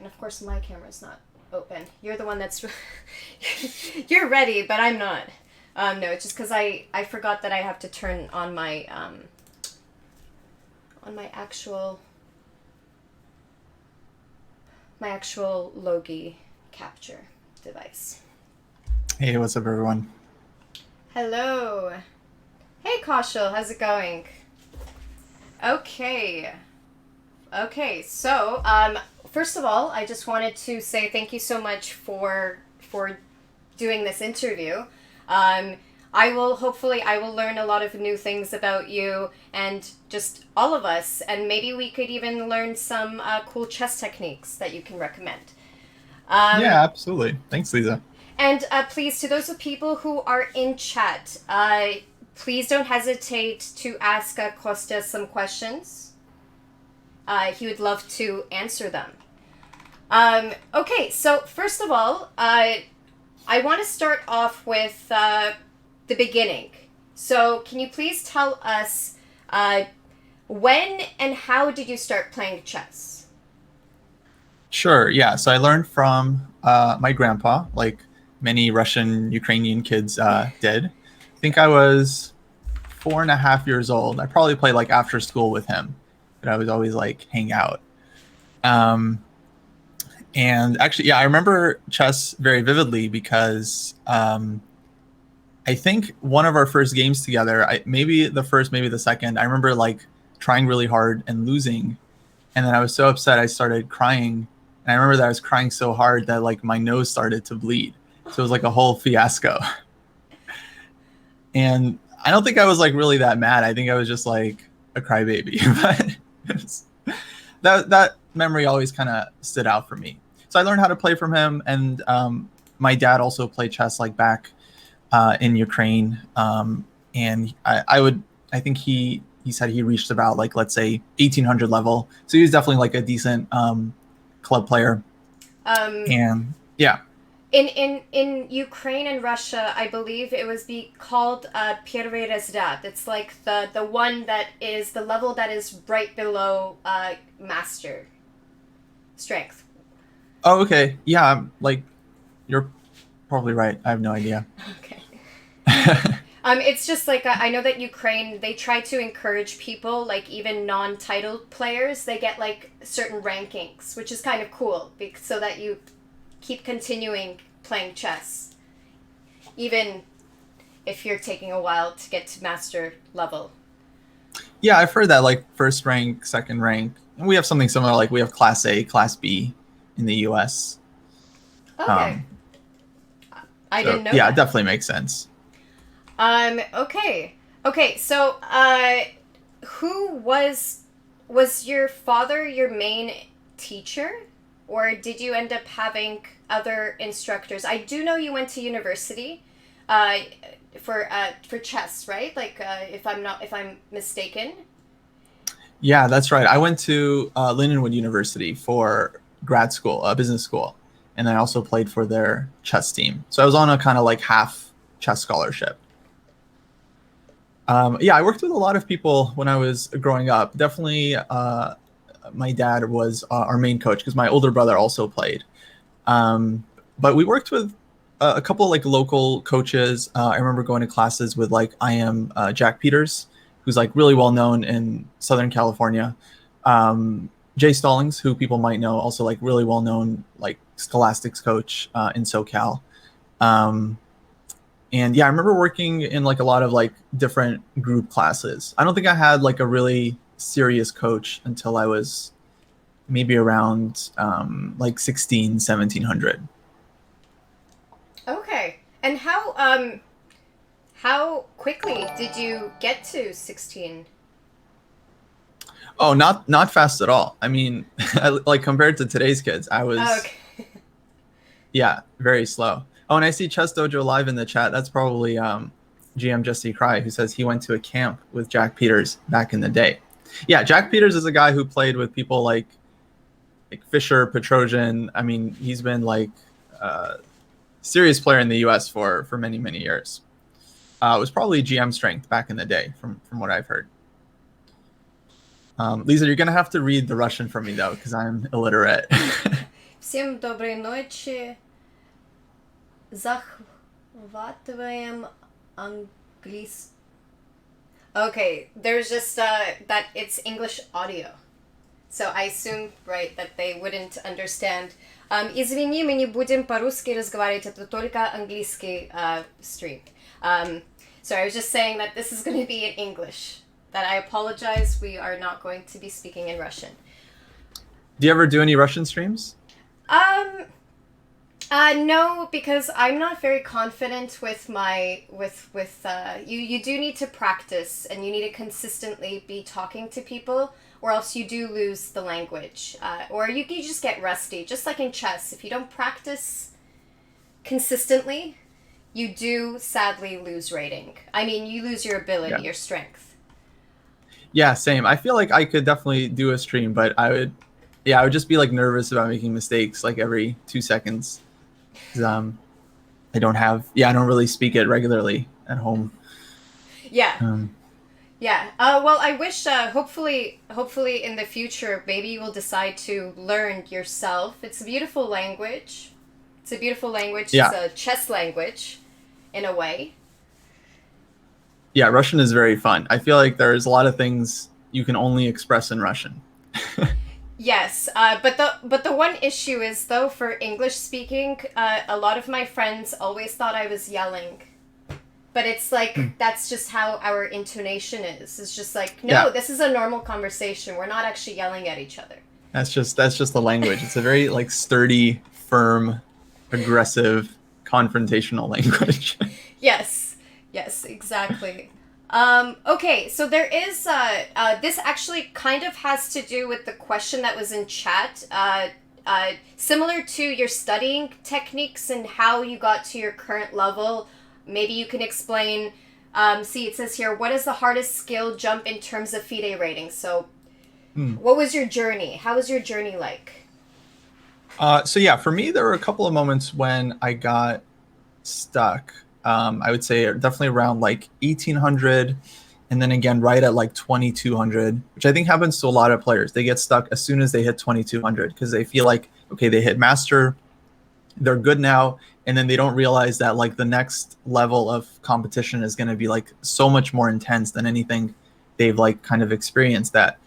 And of course, my camera's not open. You're the one that's... You're ready, but I'm not. No, it's just because I forgot that I have to turn on my actual Logi capture device. Hey, what's up, everyone? Hello. Hey, Kaushal, how's it going? Okay. So, first of all, I just wanted to say thank you so much for doing this interview. I will learn a lot of new things about you and just all of us, and maybe we could even learn some cool chess techniques that you can recommend. Yeah, absolutely. Thanks, Liza. And please, to those of people who are in chat, please don't hesitate to ask Kostya some questions. He would love to answer them. Okay, so first of all, I want to start off with the beginning. So can you please tell us when and how did you start playing chess? Sure. Yeah. So I learned from my grandpa, like many Russian, Ukrainian kids did. I think I was 4.5 years old. I probably played like after school with him, but I was always like hang out. And actually, yeah, I remember chess very vividly because I think one of our first games together, maybe the first, maybe the second, I remember like trying really hard and losing. And then I was so upset, I started crying. And I remember that I was crying so hard that like my nose started to bleed. So it was like a whole fiasco. And I don't think I was like really that mad. I think I was just like a crybaby. But that memory always kind of stood out for me. So I learned how to play from him. And my dad also played chess like back in Ukraine. And I think he said he reached about like, let's say 1800 level. So he was definitely like a decent club player. And yeah. In Ukraine and Russia, I believe it was called Первый разряд. It's like the one that is the level that is right below master strength. Oh, okay. Yeah, like you're probably right. I have no idea. Okay. It's just like I know that Ukraine, they try to encourage people, like even non-titled players, they get like certain rankings, which is kind of cool, so that you keep continuing playing chess, even if you're taking a while to get to master level. Yeah, I've heard that like first rank, second rank. And we have something similar, like we have Class A, Class B in the US. Okay. I didn't know yeah, that. it definitely makes sense. Okay, so who was your father your main teacher, or did you end up having other instructors? I do know you went to university for chess, right? Like if I'm mistaken. Yeah, that's right. I went to Lindenwood University for grad school, business school, and I also played for their chess team. So I was on a kind of like half chess scholarship. Yeah, I worked with a lot of people when I was growing up. Definitely, my dad was our main coach because my older brother also played. But we worked with a couple of like local coaches. I remember going to classes with like Jack Peters, who's like really well known in Southern California. Jay Stallings, who people might know, also like really well known like scholastics coach in SoCal. And yeah, I remember working in like a lot of like different group classes. I don't think I had like a really serious coach until I was maybe around like 16, 1700. Okay, and how quickly did you get to 16? Oh, not fast at all. I mean, like compared to today's kids, I was Okay. yeah, very slow. Oh, and I see Chess Dojo Live in the chat. That's probably GM Jesse Cry, who says he went to a camp with Jack Peters back in the day. Yeah, Jack Peters is a guy who played with people like Fischer, Petrosian. I mean, he's been like a serious player in the U.S. for many, many years. It was probably GM strength back in the day, from what I've heard. Lisa, you're gonna have to read the Russian for me though, because I'm illiterate. Всем доброй ночи. Захватываем английский. Okay, there's just that it's English audio. So I assume, right, that they wouldn't understand. Извини, мы не будем по-русски разговаривать, это только английский stream. So I was just saying that this is going to be in English. That I apologize, we are not going to be speaking in Russian. Do you ever do any Russian streams? No, because I'm not very confident with my you do need to practice and you need to consistently be talking to people, or else you do lose the language, or you just get rusty. Just like in chess, if you don't practice consistently, you do sadly lose rating. I mean, you lose your ability, your strength. Yeah, same. I feel like I could definitely do a stream, but I would just be like nervous about making mistakes like every 2 seconds. I don't really speak it regularly at home. Yeah. Yeah. Well, I wish, hopefully in the future, maybe you will decide to learn yourself. It's a beautiful language. Yeah. It's a chess language, in a way. Yeah, Russian is very fun. I feel like there's a lot of things you can only express in Russian. Yes, but the one issue is, though, for English speaking, a lot of my friends always thought I was yelling. But it's like, that's just how our intonation is. It's just like, no, This is a normal conversation. We're not actually yelling at each other. That's just the language. It's a very like sturdy, firm, aggressive, confrontational language. Yes, exactly. Okay, so there is, this actually kind of has to do with the question that was in chat. Similar to your studying techniques and how you got to your current level, maybe you can explain, see, it says here, what is the hardest skill jump in terms of FIDE rating? So, what was your journey? How was your journey like? For me, there were a couple of moments when I got stuck. I would say definitely around like 1800, and then again right at like 2200, which I think happens to a lot of players. They get stuck as soon as they hit 2200 because they feel like, okay, they hit master, they're good now, and then they don't realize that like the next level of competition is going to be like so much more intense than anything they've like kind of experienced. That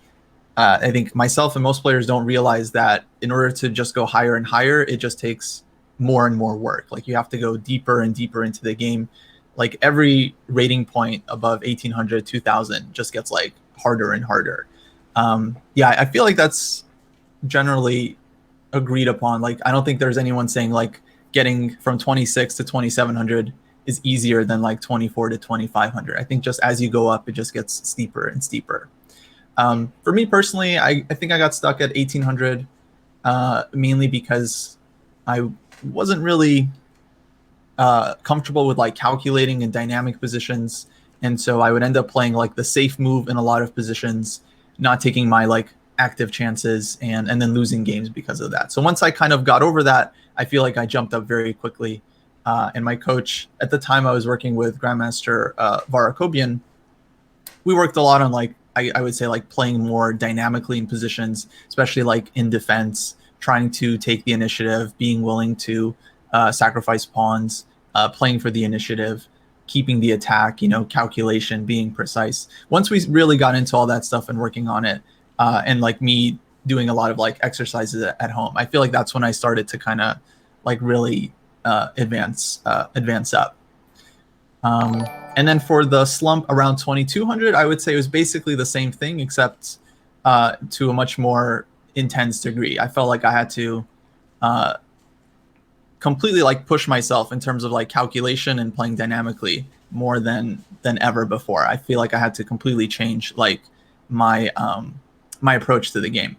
I think myself and most players don't realize that in order to just go higher and higher, it just takes more and more work. Like you have to go deeper and deeper into the game. Like every rating point above 1800, 2000 just gets like harder and harder. I feel like that's generally agreed upon. Like I don't think there's anyone saying like getting from 26 to 2700 is easier than like 24 to 2500. I think just as you go up, it just gets steeper and steeper. For me personally, I think I got stuck at 1800 mainly because I wasn't really comfortable with like calculating in dynamic positions, and so I would end up playing like the safe move in a lot of positions, not taking my like active chances, and then losing games because of that. So once I kind of got over that, I feel like I jumped up very quickly. And my coach at the time, I was working with Grandmaster Varakobian. We worked a lot on like I would say like playing more dynamically in positions, especially like in defense, trying to take the initiative, being willing to sacrifice pawns, playing for the initiative, keeping the attack, calculation, being precise. Once we really got into all that stuff and working on it, and like me doing a lot of like exercises at home, I feel like that's when I started to kind of like really advance up. And then for the slump around 2200, I would say it was basically the same thing, except to a much more intense degree. I felt like I had to completely like push myself in terms of like calculation and playing dynamically more than ever before. I feel like I had to completely change like my my approach to the game.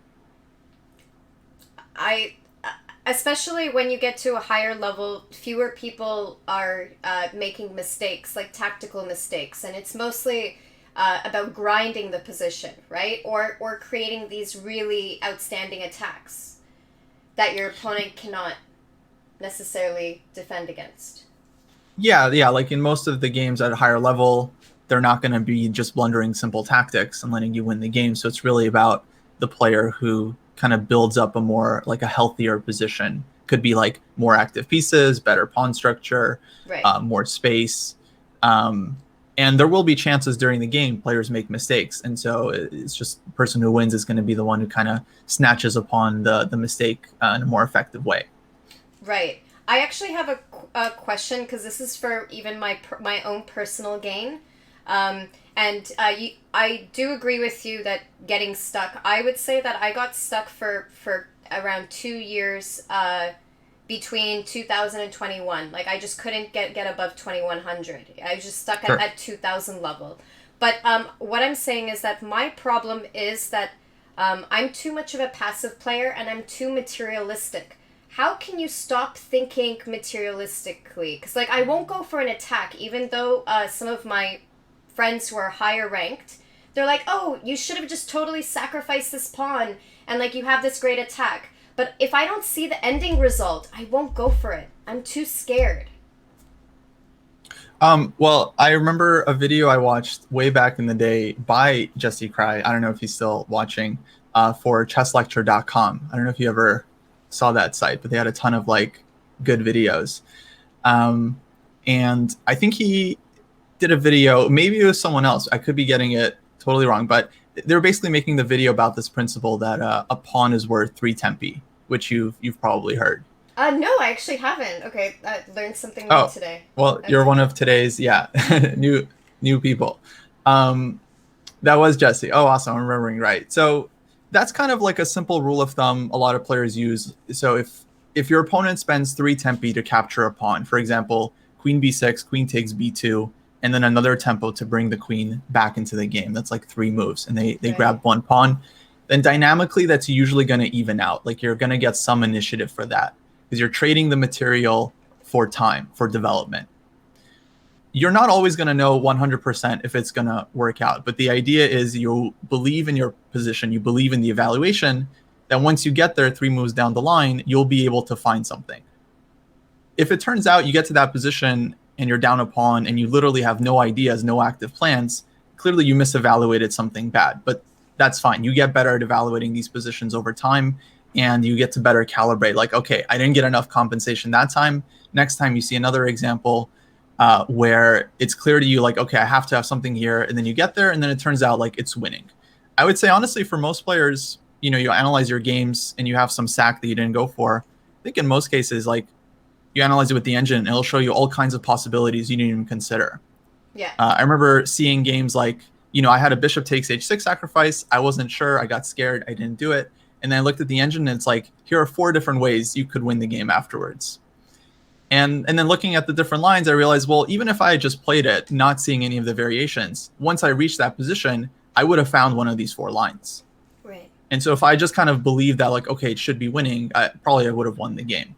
Especially when you get to a higher level, fewer people are making mistakes, like tactical mistakes, and it's mostly about grinding the position, right? Or creating these really outstanding attacks that your opponent cannot necessarily defend against. Yeah, like in most of the games at a higher level, they're not going to be just blundering simple tactics and letting you win the game. So it's really about the player who kind of builds up a more like a healthier position. Could be like more active pieces, better pawn structure, Right. more space. And there will be chances during the game players make mistakes. And so it's just the person who wins is going to be the one who kind of snatches upon the mistake in a more effective way. Right. I actually have a question, because this is for even my own personal gain. I do agree with you that getting stuck. I would say that I got stuck for around 2 years between 2000 and 21. Like, I just couldn't get above 2100. I was just stuck at 2000 level. But what I'm saying is that my problem is that I'm too much of a passive player and I'm too materialistic. How can you stop thinking materialistically? Because, like, I won't go for an attack, even though some of my friends who are higher ranked, they're like, oh, you should have just totally sacrificed this pawn, and, like, you have this great attack. But if I don't see the ending result, I won't go for it. I'm too scared. Well, I remember a video I watched way back in the day by Jesse Cry. I don't know if he's still watching, for chesslecture.com. I don't know if you ever saw that site, but they had a ton of like good videos. And I think he did a video, maybe it was someone else. I could be getting it totally wrong, but they're basically making the video about this principle that a pawn is worth 3 tempi, which you've probably heard. No, I actually haven't. Okay, I learned something new today. Well, okay. You're one of today's, new people. That was Jesse. Oh, awesome. I'm remembering right. So that's kind of like a simple rule of thumb a lot of players use. So if your opponent spends 3 tempi to capture a pawn, for example, queen b6, queen takes b2, and then another tempo to bring the queen back into the game, that's like 3 moves, and they grab 1 pawn, then dynamically that's usually going to even out. Like, you're going to get some initiative for that, because you're trading the material for time, for development. You're not always going to know 100% if it's going to work out, but the idea is you believe in your position, you believe in the evaluation, that once you get there 3 moves down the line, you'll be able to find something. If it turns out you get to that position and you're down a pawn and you literally have no ideas, no active plans, clearly you misevaluated something bad, but that's fine. You get better at evaluating these positions over time, and you get to better calibrate. Like, okay, I didn't get enough compensation that time. Next time you see another example where it's clear to you, like, okay, I have to have something here, and then you get there, and then it turns out like it's winning. I would say, honestly, for most players, you analyze your games and you have some sack that you didn't go for. I think in most cases, like, you analyze it with the engine, and it'll show you all kinds of possibilities you didn't even consider. Yeah. I remember seeing games like, I had a bishop takes h6 sacrifice. I wasn't sure. I got scared. I didn't do it. And then I looked at the engine, and it's like, here are 4 different ways you could win the game afterwards. And then looking at the different lines, I realized, well, even if I had just played it, not seeing any of the variations, once I reached that position, I would have found one of these 4 lines. Right. And so if I just kind of believed that, like, okay, it should be winning, I would have won the game.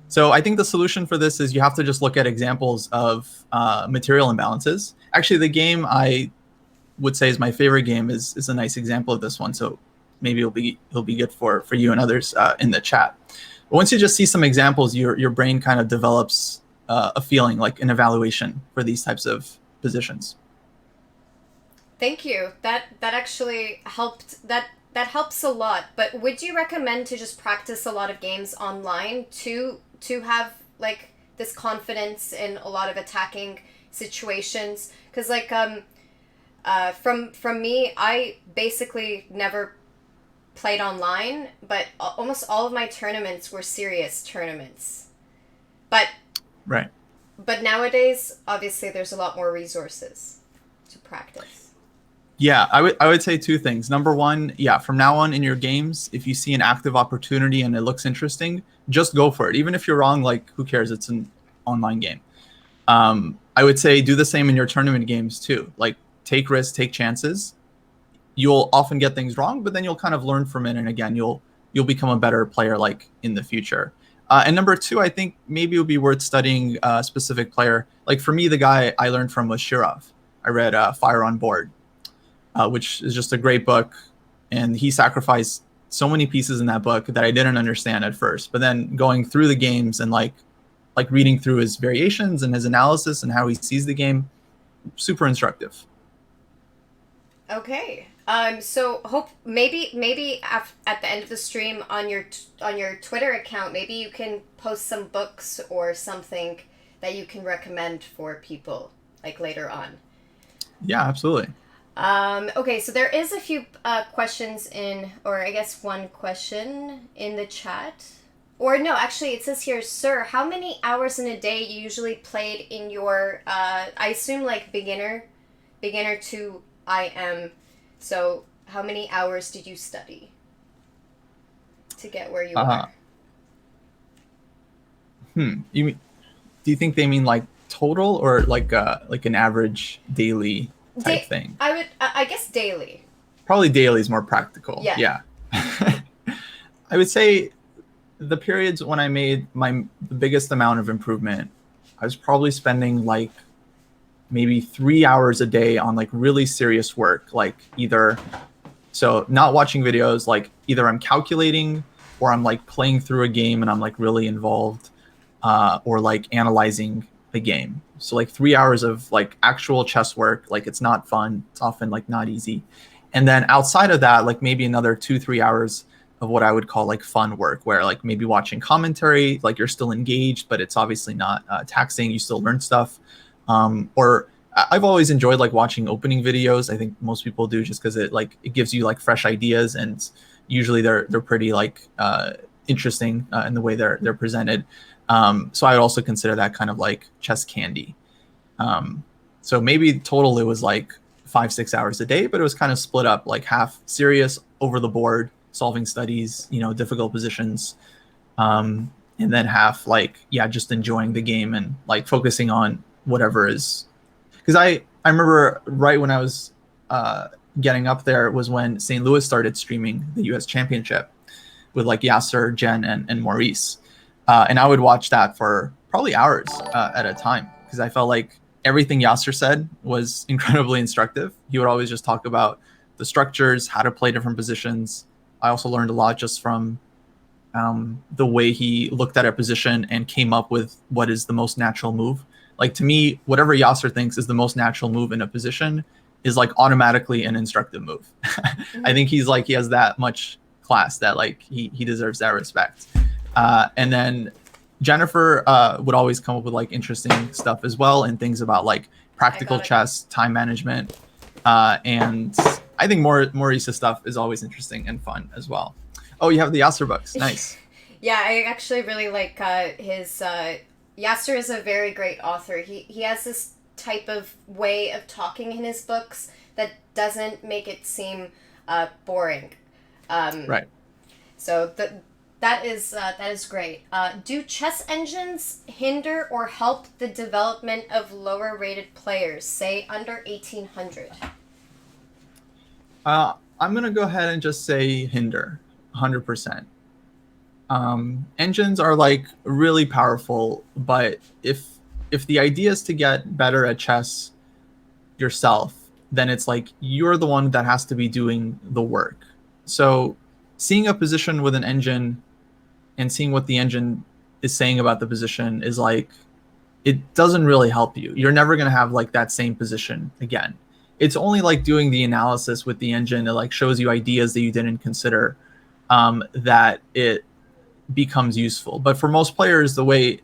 So I think the solution for this is you have to just look at examples of material imbalances. Actually, the game I would say is my favorite game is a nice example of this one. So maybe it'll be good for you and others in the chat. But once you just see some examples, your brain kind of develops a feeling, like an evaluation for these types of positions. Thank you. That actually helped. That helps a lot. But would you recommend to just practice a lot of games online to have like this confidence in a lot of attacking situations? Because like from me, I basically never played online, but almost all of my tournaments were serious tournaments. But right. But nowadays, obviously, there's a lot more resources to practice. Yeah, I would say 2 things. Number one, from now on in your games, if you see an active opportunity and it looks interesting, just go for it. Even if you're wrong, like, who cares? It's an online game. I would say do the same in your tournament games too. Like, take risks, take chances. You'll often get things wrong, but then you'll kind of learn from it, and again, you'll become a better player like in the future. And number 2, I think maybe it would be worth studying a specific player. Like for me, the guy I learned from was Shirov. I read Fire on Board, which is just a great book, and he sacrificed so many pieces in that book that I didn't understand at first. But then going through the games and like reading through his variations and his analysis and how he sees the game, super instructive. Okay. So hope maybe at the end of the stream on your Twitter account, maybe you can post some books or something that you can recommend for people like later on. Yeah, absolutely. Okay, so there is a few questions in, or I guess one question in the chat. Or no, actually, it says here, sir, how many hours in a day you usually played in your, I assume like beginner to IM. So how many hours did you study to get where you Uh, are? You mean, do you think they mean like total or like an average daily type thing? I guess daily. Probably daily is more practical. Yeah. Yeah. I would say the periods when I made the biggest amount of improvement, I was probably spending like maybe 3 hours a day on like really serious work, like either so not watching videos, like either I'm calculating or I'm like playing through a game and I'm like really involved, or like analyzing a game. So like 3 hours of like actual chess work, like it's not fun. It's often like not easy. And then outside of that, like maybe another 2, 3 hours of what I would call like fun work, where like maybe watching commentary, like you're still engaged, but it's obviously not taxing. You still learn stuff. Or I've always enjoyed like watching opening videos. I think most people do just because it gives you like fresh ideas, and usually they're pretty like interesting in the way they're presented. So I would also consider that kind of like chess candy. Um, so maybe total it was like 5, 6 hours a day, but it was kind of split up like half serious over the board solving studies, difficult positions, and then half like yeah, just enjoying the game and like focusing on whatever is. Because I remember right when I was getting up there was when St. Louis started streaming the U.S. Championship with like Yasser, Jen, and Maurice. And I would watch that for probably hours at a time because I felt like everything Yasser said was incredibly instructive. He would always just talk about the structures, how to play different positions. I also learned a lot just from the way he looked at a position and came up with what is the most natural move. Like to me, whatever Yasser thinks is the most natural move in a position is like automatically an instructive move. Mm-hmm. I think he has that much class that like he deserves that respect. And then Jennifer would always come up with like interesting stuff as well and things about like practical chess, time management, and I think Maurice's stuff is always interesting and fun as well. Oh, you have the Yasser books. Nice. Yeah, I actually really like his. Yasser is a very great author. He has this type of way of talking in his books that doesn't make it seem boring. Right. So that is great. Do chess engines hinder or help the development of lower rated players, say under 1800? I'm gonna go ahead and just say hinder, 100%. Engines are like really powerful, but if the idea is to get better at chess yourself, then it's like you're the one that has to be doing the work. So seeing a position with an engine and seeing what the engine is saying about the position is like it doesn't really help you. You're never going to have like that same position again. It's only like doing the analysis with the engine. It like shows you ideas that you didn't consider, that it becomes useful. But for most players, the way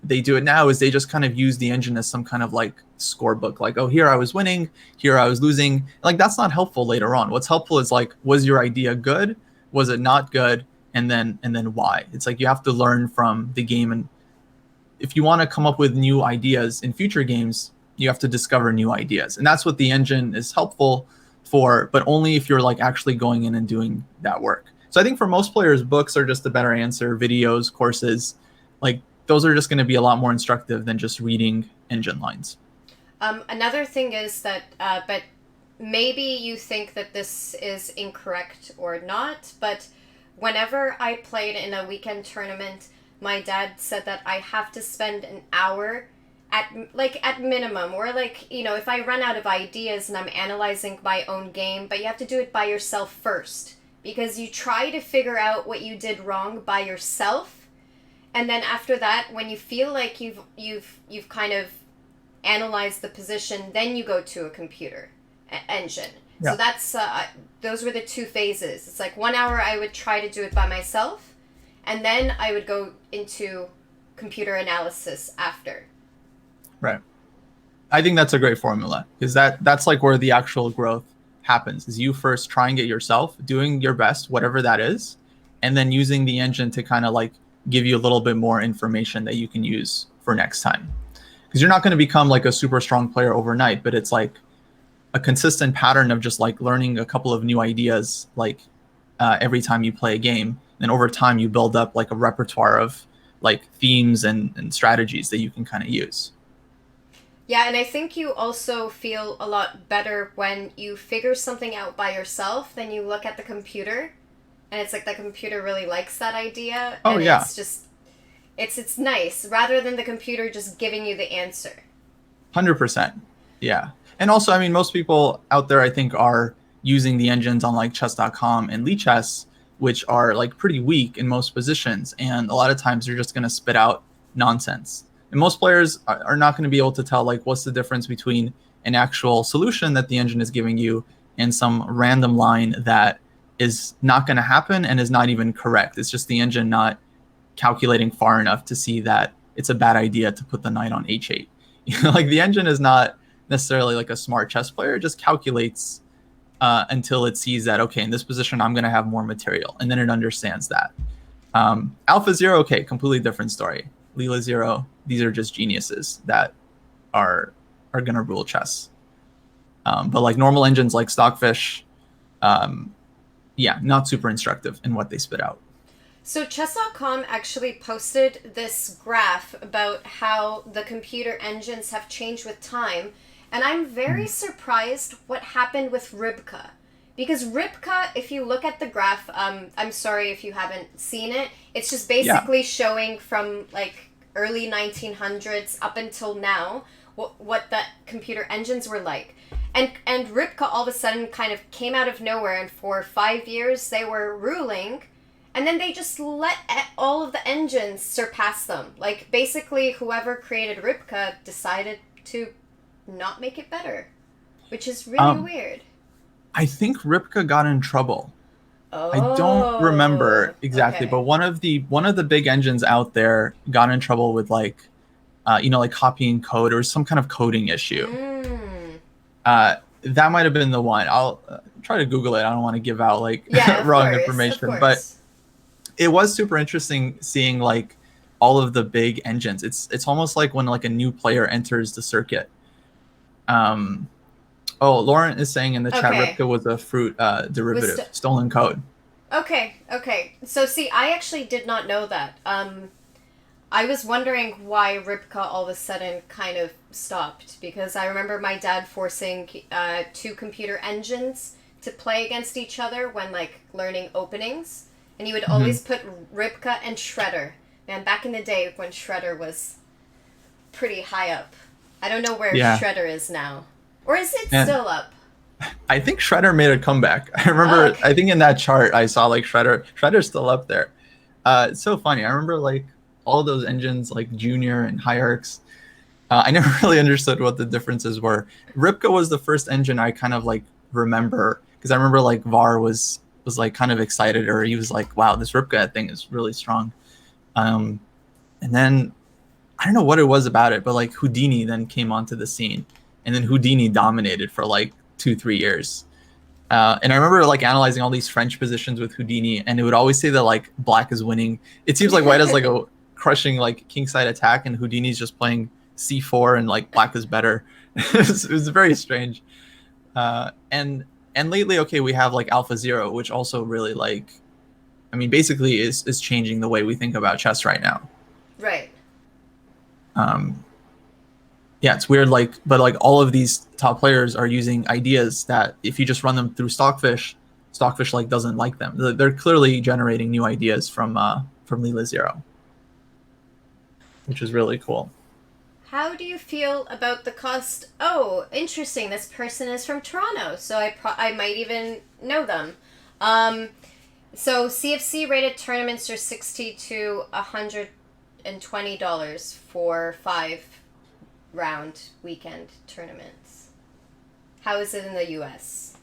they do it now is they just kind of use the engine as some kind of like scorebook. Like, oh, here I was winning, here I was losing. Like that's not helpful later on. What's helpful is like, was your idea good? Was it not good? And then why? It's like you have to learn from the game, and if you want to come up with new ideas in future games, you have to discover new ideas. And that's what the engine is helpful for, but only if you're like actually going in and doing that work. So I think for most players, books are just a better answer. Videos, courses, like those are just going to be a lot more instructive than just reading engine lines. Another thing is that, but maybe you think that this is incorrect or not, but whenever I played in a weekend tournament, my dad said that I have to spend an hour at minimum, or like, if I run out of ideas and I'm analyzing my own game, but you have to do it by yourself first, because you try to figure out what you did wrong by yourself, and then after that, when you feel like you've kind of analyzed the position, then you go to a computer engine. So Yeah. that's those were the two phases. It's like 1 hour I would try to do it by myself, and then I would go into computer analysis after. Right. I think that's a great formula because that's like where the actual growth happens. Is you first trying it yourself, doing your best, whatever that is, and then using the engine to kind of like give you a little bit more information that you can use for next time. Because you're not going to become like a super strong player overnight, but it's like a consistent pattern of just like learning a couple of new ideas like every time you play a game. And over time, you build up like a repertoire of like themes and strategies that you can kind of use. Yeah, and I think you also feel a lot better when you figure something out by yourself than you look at the computer and it's like the computer really likes that idea Oh, and yeah. it's just it's nice rather than the computer just giving you the answer. 100%. Yeah. And also, I mean, most people out there, I think, are using the engines on like chess.com and Lichess, which are like pretty weak in most positions. And a lot of times they're just going to spit out nonsense. And most players are not going to be able to tell like what's the difference between an actual solution that the engine is giving you and some random line that is not going to happen and is not even correct. It's just the engine not calculating far enough to see that it's a bad idea to put the knight on h8. Like the engine is not necessarily like a smart chess player. It just calculates until it sees that, okay, in this position, I'm going to have more material. And then it understands that. Alpha Zero, okay, completely different story. Leela Zero, these are just geniuses that are going to rule chess. But like normal engines like Stockfish, yeah, not super instructive in what they spit out. So chess.com actually posted this graph about how the computer engines have changed with time, and I'm very surprised what happened with Rybka. Because Rybka, if you look at the graph, I'm sorry if you haven't seen it, it's just basically showing from like early 1900s up until now what the computer engines were like. And Rybka all of a sudden kind of came out of nowhere, and for 5 years they were ruling. And then they just let all of the engines surpass them. Like, basically, whoever created Rybka decided to not make it better, which is really weird. I think Rybka got in trouble. Oh, I don't remember exactly, okay. but one of the big engines out there got in trouble with like, like copying code or some kind of coding issue. That might have been the one. I'll try to Google it. I don't want to give out like wrong information, but it was super interesting seeing like all of the big engines. It's almost like when like a new player enters the circuit. Lauren is saying in the chat, Rybka was a fruit derivative, stolen code. Okay. So see, I actually did not know that. I was wondering why Rybka all of a sudden kind of stopped, because I remember my dad forcing two computer engines to play against each other when like learning openings. And you would always put Rybka and Shredder. Man, back in the day when Shredder was pretty high up. I don't know where Shredder is now. Or is it still up? I think Shredder made a comeback. I remember, I think in that chart I saw like Shredder's still up there. It's so funny. I remember like all those engines like Junior and Hierarchs. I never really understood what the differences were. Rybka was the first engine I kind of like remember, because I remember like VAR was like kind of excited, or he was like, wow, this Rybka thing is really strong. And then I don't know what it was about it, but like Houdini then came onto the scene, and then Houdini dominated for like 2-3 years. And I remember like analyzing all these French positions with Houdini, and it would always say that like black is winning. It seems like white has like a crushing like kingside attack, and Houdini's just playing c4 and like black is better. It was very strange. And lately, okay, we have like Alpha Zero, which also really like, I mean, basically is changing the way we think about chess right now. Right. Yeah, it's weird, like, but like all of these top players are using ideas that if you just run them through Stockfish like doesn't like them. They're clearly generating new ideas from Leela Zero, which is really cool. How do you feel about the cost? Oh, interesting. This person is from Toronto, so I might even know them. So CFC rated tournaments are $60 to $120 for 5-round weekend tournaments. How is it in the US?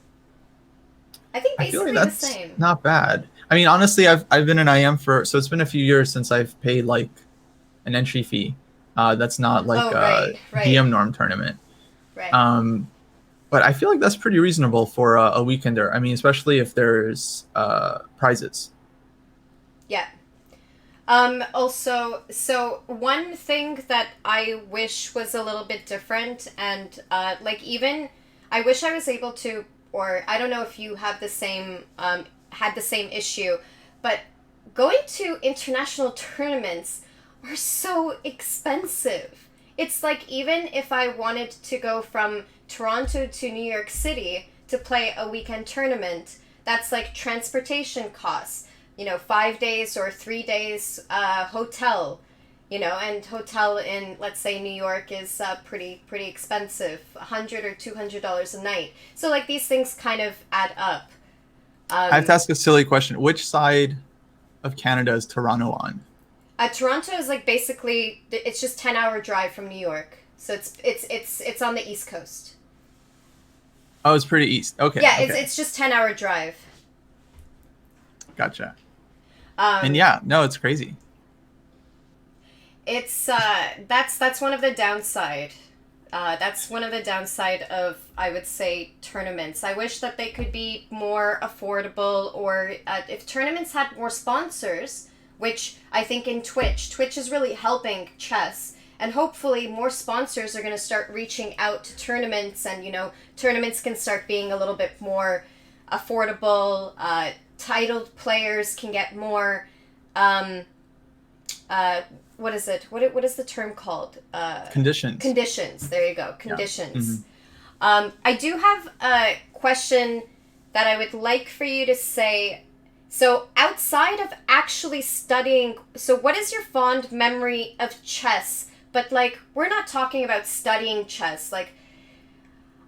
I think I feel like basically the that's same. not bad. I mean, honestly, I've been an IM for, so it's been a few years since I've paid like an entry fee. That's not like Oh, right, a right, DM norm tournament. right. Um, but I feel like that's pretty reasonable for a weekender. I mean, especially if there's prizes. Yeah. Also, so one thing that I wish was a little bit different, and like even I wish I was able to, or I don't know if you have the same had the same issue, but going to international tournaments are so expensive. It's like even if I wanted to go from Toronto to New York City to play a weekend tournament, that's like transportation costs, 5 days or 3 days hotel, and hotel in, let's say, New York is pretty expensive, $100 or $200 a night. So like these things kind of add up. I have to um, ask a silly question. Which side of Canada is Toronto on? Toronto is like basically it's just 10-hour drive from New York, so it's on the East Coast. Oh, it's pretty east. Okay, Yeah, it's okay. it's just 10-hour drive. Gotcha. And um yeah, no, it's crazy. it's that's one of the downside. That's one of the downside of, I would say, tournaments. I wish that they could be more affordable, or if tournaments had more sponsors, which I think in Twitch is really helping chess, and hopefully more sponsors are going to start reaching out to tournaments, and tournaments can start being a little bit more affordable. Titled players can get more. Um, uh, what is it? What is the term called? Conditions. Conditions. There you go. Yeah. Conditions. Mhm. I do have a question that I would like for you to say. So, outside of actually studying, so what is your fond memory of chess? But, like, we're not talking about studying chess. Like,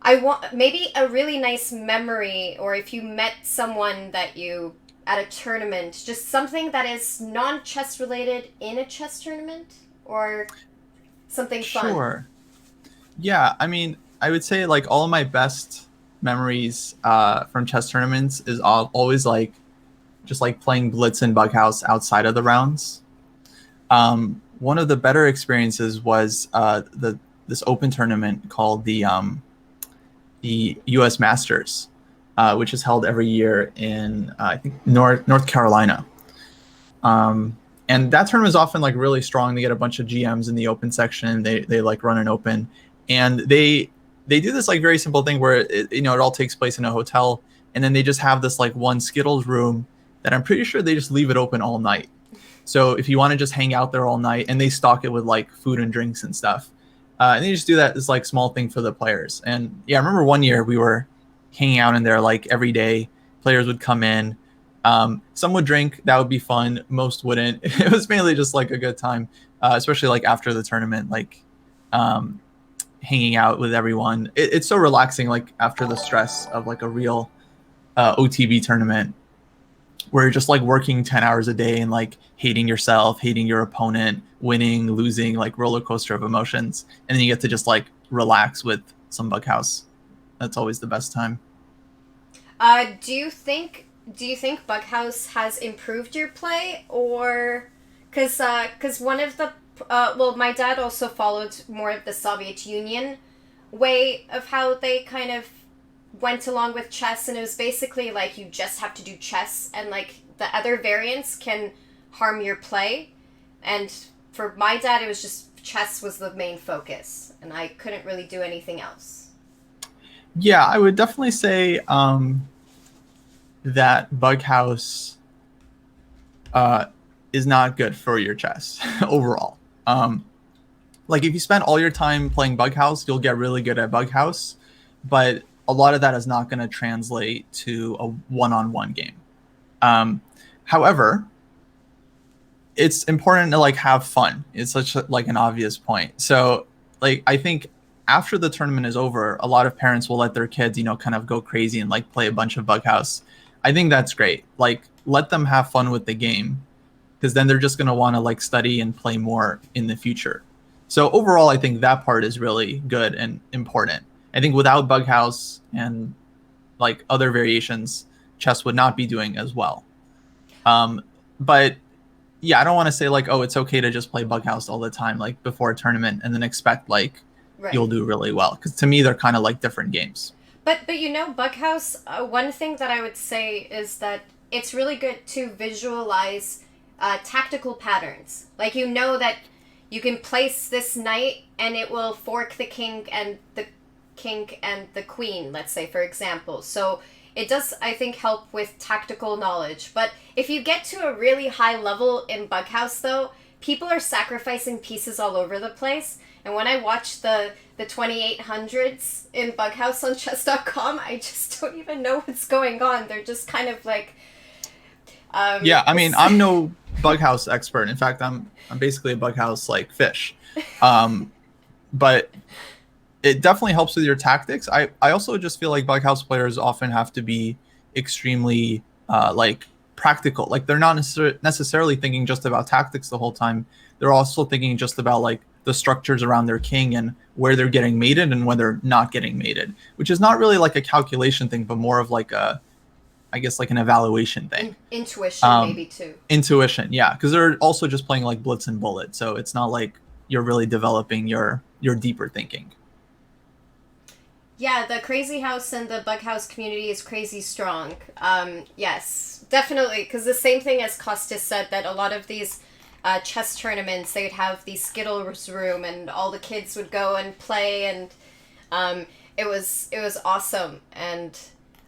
I want maybe a really nice memory, or if you met someone that you at a tournament, just something that is non chess related in a chess tournament, or something fun. Sure. Yeah, I mean, I would say like all of my best memories from chess tournaments is always like just like playing Blitz and Bughouse outside of the rounds. One of the better experiences was the this open tournament called the U.S. Masters, which is held every year in I think North Carolina. And that tournament is often like really strong. They get a bunch of GMs in the open section. They like run an open, and they do this like very simple thing where it all takes place in a hotel, and then they just have this like one Skittles room that I'm pretty sure they just leave it open all night. So if you want to just hang out there all night, and they stock it with like food and drinks and stuff, and they just do that as like small thing for the players. And yeah, I remember one year we were hanging out in there like every day. Players would come in. Some would drink. That would be fun. Most wouldn't. It was mainly just like a good time, especially like after the tournament, like um, hanging out with everyone. It's so relaxing, like after the stress of like a real OTB tournament, where you're just like working 10 hours a day and like hating yourself, hating your opponent, winning, losing, like roller coaster of emotions. And then you get to just like relax with some Bughouse. That's always the best time. Do you think Bughouse has improved your play, or because one of the well, my dad also followed more of the Soviet Union way of how they kind of went along with chess, and it was basically like you just have to do chess, and like the other variants can harm your play. And for my dad, it was just chess was the main focus, and I couldn't really do anything else. Yeah, I would definitely say that Bughouse uh, is not good for your chess overall. Like if you spend all your time playing Bughouse, you'll get really good at Bughouse, but a lot of that is not going to translate to a one-on-one game. Um, However, it's important to like have fun. It's such like an obvious point. So like I think after the tournament is over, a lot of parents will let their kids, kind of go crazy and like play a bunch of Bughouse. I think that's great. Like let them have fun with the game, because then they're just going to want to like study and play more in the future. So overall, I think that part is really good and important. I think without Bughouse and like other variations, chess would not be doing as well. But yeah, I don't want to say like, oh, it's okay to just play Bughouse all the time, like before a tournament, and then expect like you'll do really well. Because to me, they're kind of like different games. But Bughouse. One thing that I would say is that it's really good to visualize tactical patterns. Like that you can place this knight and it will fork the king and the queen. Let's say, for example. So it does, I think, help with tactical knowledge. But if you get to a really high level in Bughouse, though, people are sacrificing pieces all over the place. And when I watch the 2800s in Bughouse on chess.com, I just don't even know what's going on. They're just kind of like... yeah, I mean, I'm no Bughouse expert. In fact, I'm basically a Bughouse like fish. But it definitely helps with your tactics. I also just feel like Bughouse players often have to be extremely like practical. Like they're not necessarily thinking just about tactics the whole time. They're also thinking just about like the structures around their king and where they're getting mated and when they're not getting mated, which is not really like a calculation thing, but more of like I guess like an evaluation thing. Intuition, maybe too. Intuition, yeah, because they're also just playing like blitz and bullet, so it's not like you're really developing your deeper thinking. Yeah, the Crazy House and the Bughouse community is crazy strong. Yes, definitely, because the same thing as Kostya said, that a lot of these chess tournaments, they'd have the Skittles room and all the kids would go and play, and it was awesome. And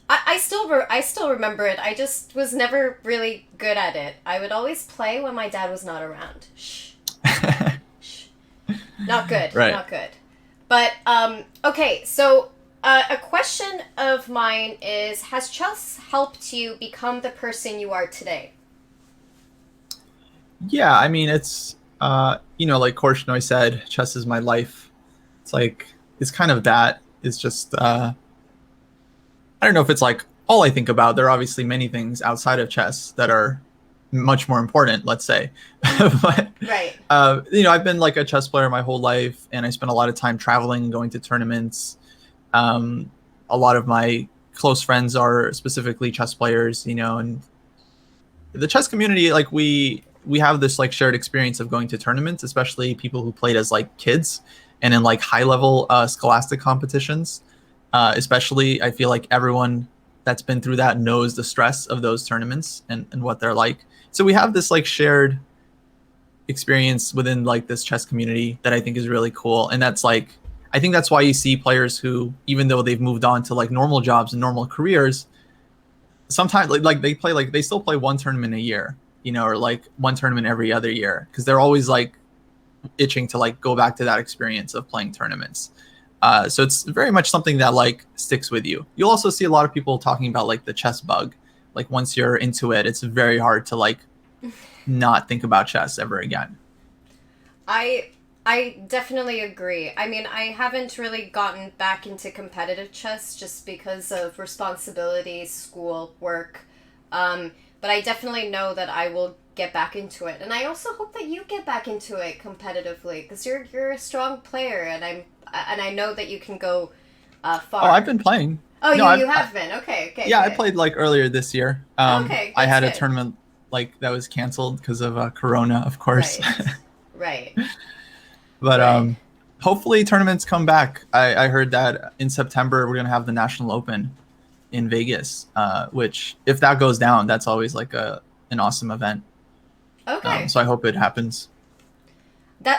I still remember it. I just was never really good at it. I would always play when my dad was not around. Shh. Shh. Not good. Right. Not good. But okay, so a question of mine is: has chess helped you become the person you are today? Yeah, I mean, it's like Korchnoi said, chess is my life. It's like it's kind of that. It's just I don't know if it's like all I think about. There are obviously many things outside of chess that are much more important, let's say. But right. I've been like a chess player my whole life, and I spent a lot of time traveling and going to tournaments. A lot of my close friends are specifically chess players, and the chess community, like we have this like shared experience of going to tournaments, especially people who played as like kids and in like high level scholastic competitions. Especially, I feel like everyone that's been through that knows the stress of those tournaments and what they're like. So we have this like shared experience within like this chess community that I think is really cool. And that's like, I think that's why you see players who, even though they've moved on to like normal jobs and normal careers, sometimes like they still play one tournament a year, or like one tournament every other year, because they're always like itching to like go back to that experience of playing tournaments. So it's very much something that like sticks with you. You'll also see a lot of people talking about like the chess bug. Like once you're into it, it's very hard to like not think about chess ever again. I definitely agree. I mean, I haven't really gotten back into competitive chess just because of responsibilities, school, work. But I definitely know that I will get back into it. And I also hope that you get back into it competitively, because you're a strong player, and I know that you can go far. Oh, I've been playing. Oh, no, you have been. Okay. Yeah, good. I played like earlier this year. Okay. I had good. a tournament like that was canceled because of Corona, of course. Right. But right. Hopefully tournaments come back. I heard that in September we're gonna have the National Open in Vegas, which if that goes down, that's always like an awesome event. Okay. So I hope it happens.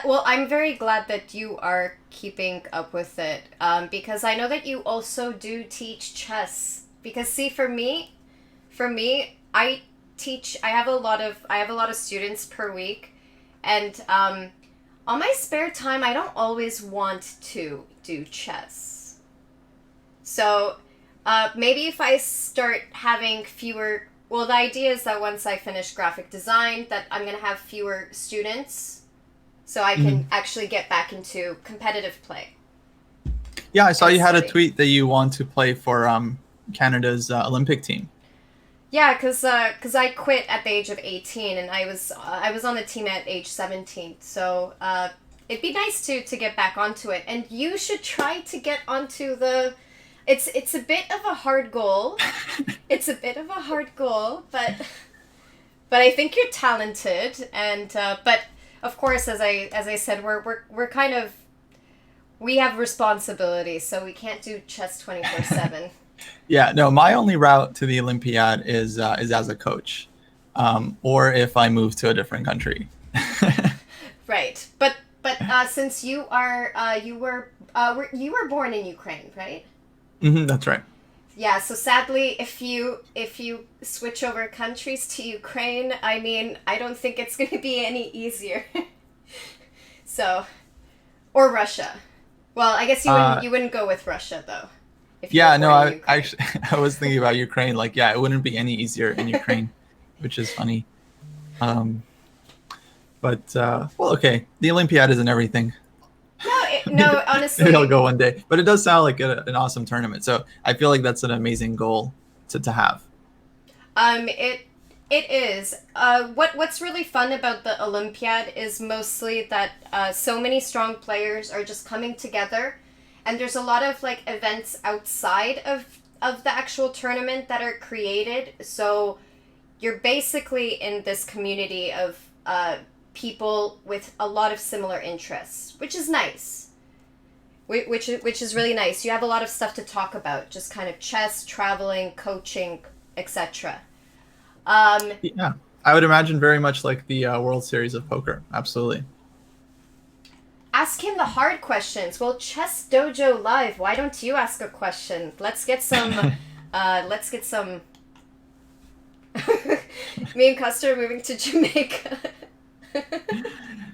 Well, I'm very glad that you are keeping up with it, because I know that you also do teach chess. Because see, for me, I have a lot of students per week, and on my spare time, I don't always want to do chess. So maybe if I start having fewer, well, the idea is that once I finish graphic design, that I'm going to have fewer students, so I can actually get back into competitive play. Yeah, I saw you had a tweet that you want to play for Canada's Olympic team. Yeah, because I quit at the age of 18, and I was on the team at age 17. So it'd be nice to get back onto it. And you should try to get onto the It's a bit of a hard goal. It's a bit of a hard goal, but I think you're talented, and but of course, as I said, we're kind of, we have responsibilities, so we can't do chess 24/7. Yeah, no, my only route to the Olympiad is as a coach, or if I move to a different country. Right, but since you are you were born in Ukraine, right? That's right. Yeah, so sadly, if you switch over countries to Ukraine, I mean, I don't think it's going to be any easier. So, or Russia. Well, I guess you wouldn't go with Russia though. If you Yeah, were no, born in I Ukraine. actually I was thinking about Ukraine. Like, yeah, it wouldn't be any easier in Ukraine, which is funny. Um, but well, okay, the Olympiad isn't everything. No, Maybe I'll honestly, go one day. But it does sound like an awesome tournament. So I feel like that's an amazing goal to have. it is. What's really fun about the Olympiad is mostly that so many strong players are just coming together, and there's a lot of like events outside of the actual tournament that are created. So you're basically in this community of people with a lot of similar interests, which is nice. Which is really nice. You have a lot of stuff to talk about, just kind of chess, traveling, coaching, etc. Yeah, I would imagine very much like the World Series of Poker. Absolutely. Ask him the hard questions. Well, Chess Dojo Live, why don't you ask a question? Let's get some. Let's get some. Me and Kostya are moving to Jamaica.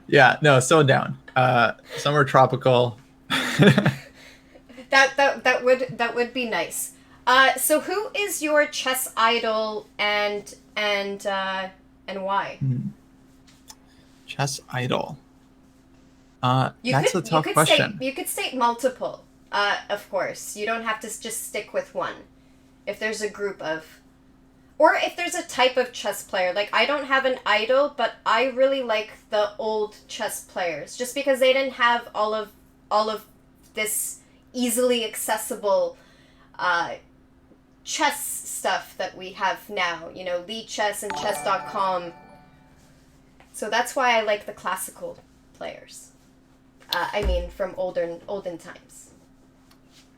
Yeah, no, so down. Somewhere tropical. That would be nice. So who is your chess idol and why? Chess idol. You That's could a tough question. You could state multiple. Of course, you don't have to just stick with one. If there's a group of, or if there's a type of chess player, like I don't have an idol, but I really like the old chess players, just because they didn't have all of this easily accessible chess stuff that we have now. You know, Lee Chess and Chess.com. So that's why I like the classical players. I mean, from olden times.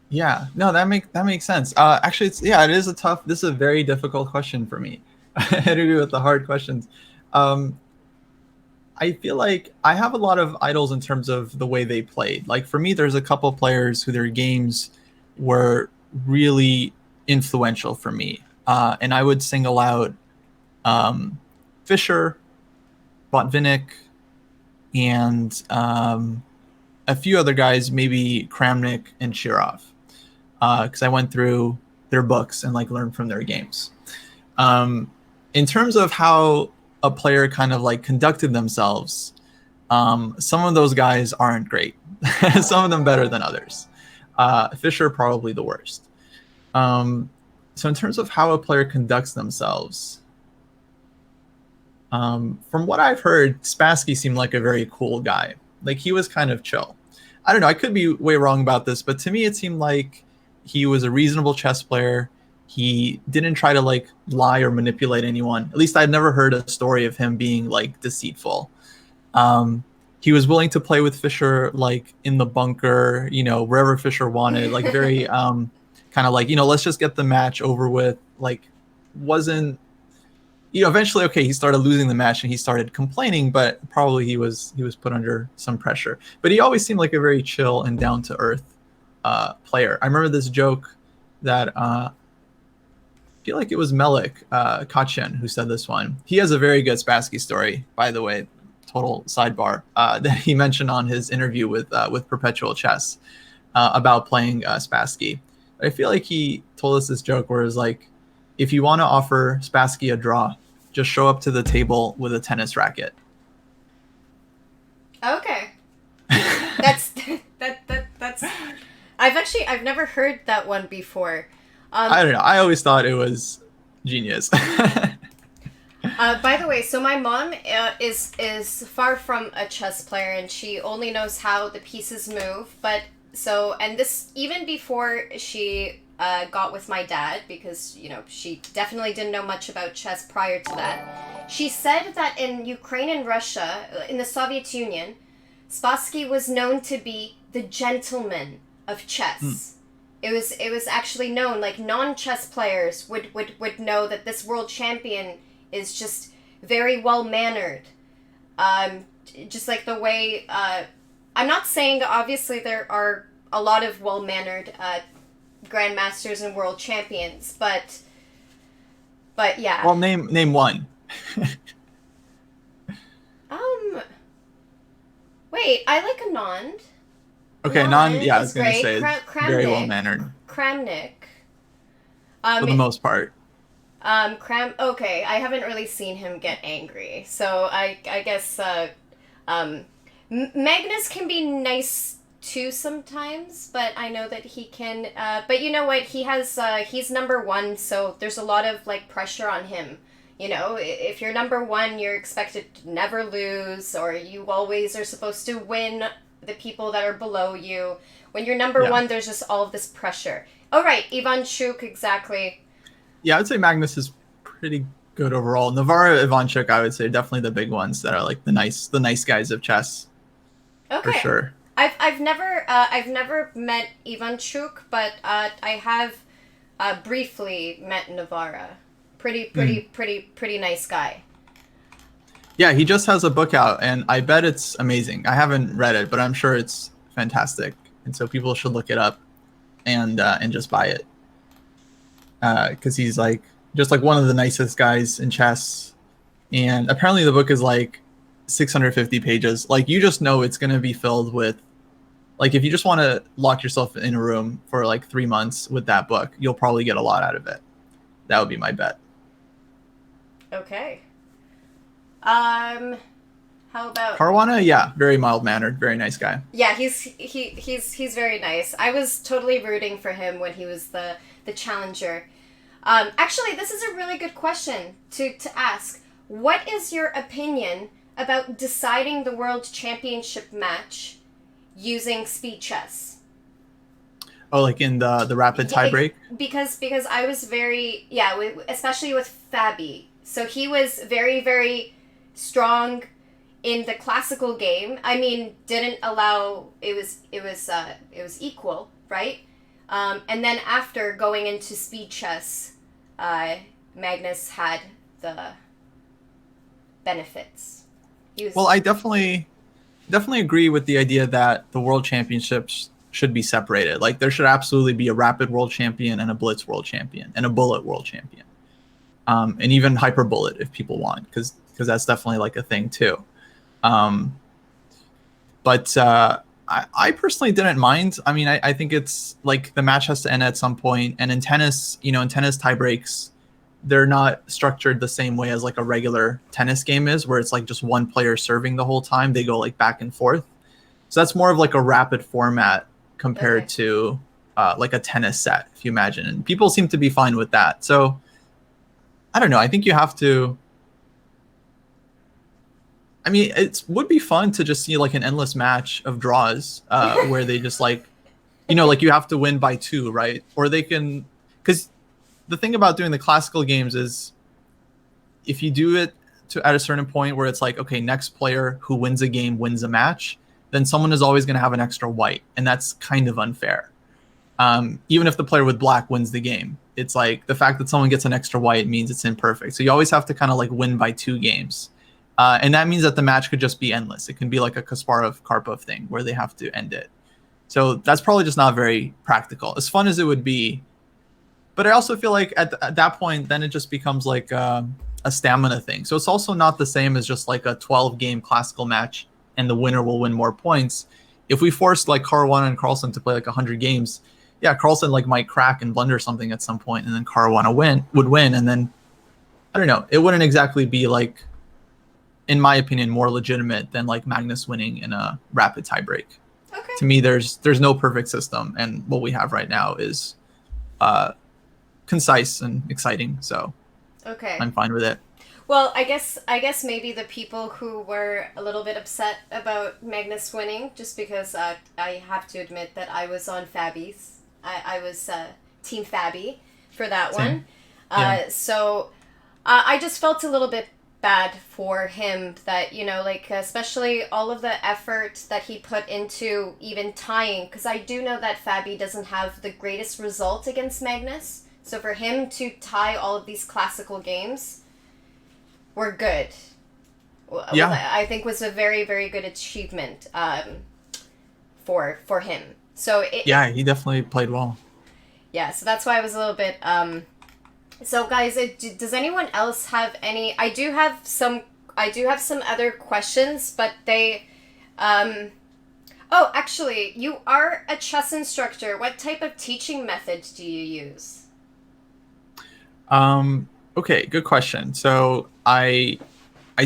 Yeah, no, that makes sense. Actually, it is a tough. This is a very difficult question for me. I agree with the hard questions. I feel like I have a lot of idols in terms of the way they played. Like for me, there's a couple players who their games were really influential for me, and I would single out Fischer, Botvinnik, and a few other guys, maybe Kramnik and Shirov, because I went through their books and like learned from their games. In terms of how a player kind of like conducted themselves, some of those guys aren't great. Some of them better than others. Fischer probably the worst. So in terms of how a player conducts themselves, from what I've heard, Spassky seemed like a very cool guy. Like he was kind of chill. I don't know. I could be way wrong about this, but to me, it seemed like he was a reasonable chess player. He didn't try to like lie or manipulate anyone. At least I'd never heard a story of him being like deceitful. He was willing to play with Fischer like in the bunker, you know, wherever Fischer wanted. Like very kind of like, you know, let's just get the match over with. Like wasn't, you know, eventually, okay, he started losing the match and he started complaining, but probably he was put under some pressure. But he always seemed like a very chill and down to earth player. I remember this joke that I feel like it was Melik Kachin who said this one. He has a very good Spassky story, by the way. Total sidebar that he mentioned on his interview with Perpetual Chess about playing Spassky. But I feel like he told us this joke where it's like, if you want to offer Spassky a draw, just show up to the table with a tennis racket. Okay. That's I've never heard that one before. I don't know. I always thought it was genius. By the way, so my mom is far from a chess player, and she only knows how the pieces move. But so, and this even before she got with my dad, because, she definitely didn't know much about chess prior to that. She said that in Ukraine and Russia, in the Soviet Union, Spassky was known to be the gentleman of chess. It was actually known, like non-chess players would know that this world champion is just very well-mannered. Just like the way, I'm not saying, obviously, there are a lot of well-mannered grandmasters and world champions, but yeah. Well, name one. Wait, I like Anand. Okay, Anand, yeah, I is was going to great. say, very well-mannered. Kramnik. For the most part. Okay, I haven't really seen him get angry, so I guess, Magnus can be nice too sometimes, but I know that he can, but you know what, he's number one, so there's a lot of, like, pressure on him. If you're number one, you're expected to never lose, or you always are supposed to win the people that are below you. When you're number one, there's just all of this pressure. Oh, right, Ivanchuk, exactly. Yeah, I would say Magnus is pretty good overall. Navarro, Ivanchuk, I would say definitely the big ones that are like the nice guys of chess. Okay. For sure. I've never met Ivanchuk, but I have briefly met Navarra. Pretty nice guy. Yeah, he just has a book out, and I bet it's amazing. I haven't read it, but I'm sure it's fantastic, and so people should look it up and just buy it, because he's like just like one of the nicest guys in chess. And apparently the book is like 650 pages. Like, you just know it's going to be filled with, like, if you just want to lock yourself in a room for like 3 months with that book, you'll probably get a lot out of it. That would be my bet. Okay. How about Caruana? Yeah, very mild-mannered, very nice guy. Yeah, he's very nice. I was totally rooting for him when he was the challenger. Actually, this is a really good question to ask. What is your opinion about deciding the world championship match using speed chess? Oh, like in the rapid tiebreak? Because I was very, especially with Fabi. So he was very, very strong in the classical game. I mean, didn't allow, it was equal, right? And then after going into speed chess, Magnus had the benefits. Well, I definitely agree with the idea that the world championships should be separated. Like, there should absolutely be a rapid world champion and a blitz world champion and a bullet world champion, and even hyper bullet if people want, because that's definitely like a thing too. But I personally didn't mind. I mean, I think it's like the match has to end at some point, and in tennis, tie breaks, they're not structured the same way as like a regular tennis game is, where it's like just one player serving the whole time. They go like back and forth. So that's more of like a rapid format compared to like a tennis set, if you imagine. And people seem to be fine with that. So I don't know. I think you have to. I mean, it would be fun to just see like an endless match of draws where they just like, like you have to win by 2, right? Or they can, because the thing about doing the classical games is if you do it at a certain point where it's like, okay, next player who wins a game wins a match, then someone is always going to have an extra white. And that's kind of unfair. Even if the player with black wins the game, it's like the fact that someone gets an extra white means it's imperfect. So you always have to kind of like win by 2 games. And that means that the match could just be endless. It can be like a Kasparov-Karpov thing where they have to end it. So that's probably just not very practical. As fun as it would be, but I also feel like at that point, then it just becomes like a stamina thing. So it's also not the same as just like a 12-game classical match and the winner will win more points. If we forced like Caruana and Carlsen to play like 100 games, yeah, Carlsen like might crack and blunder something at some point, and then Caruana would win, and then I don't know. It wouldn't exactly be like, in my opinion, more legitimate than like Magnus winning in a rapid tiebreak. Okay. To me, there's no perfect system, and what we have right now is concise and exciting. So okay, I'm fine with it. Well, I guess maybe the people who were a little bit upset about Magnus winning, just because I have to admit that I was on Fabi's. I was Team Fabi for that Same. one. Yeah. So I just felt a little bit bad for him that, you know, like, especially all of the effort that he put into even tying, because I do know that Fabi doesn't have the greatest result against Magnus. So for him to tie all of these classical games were good. Yeah. I think was a very, very good achievement for him. So Yeah, he definitely played well. yeah, so that's why I was a little bit. So guys, does anyone else have any? I do have some. I do have some other questions, but they. Oh, actually, you are a chess instructor. What type of teaching methods do you use? Okay, good question. So I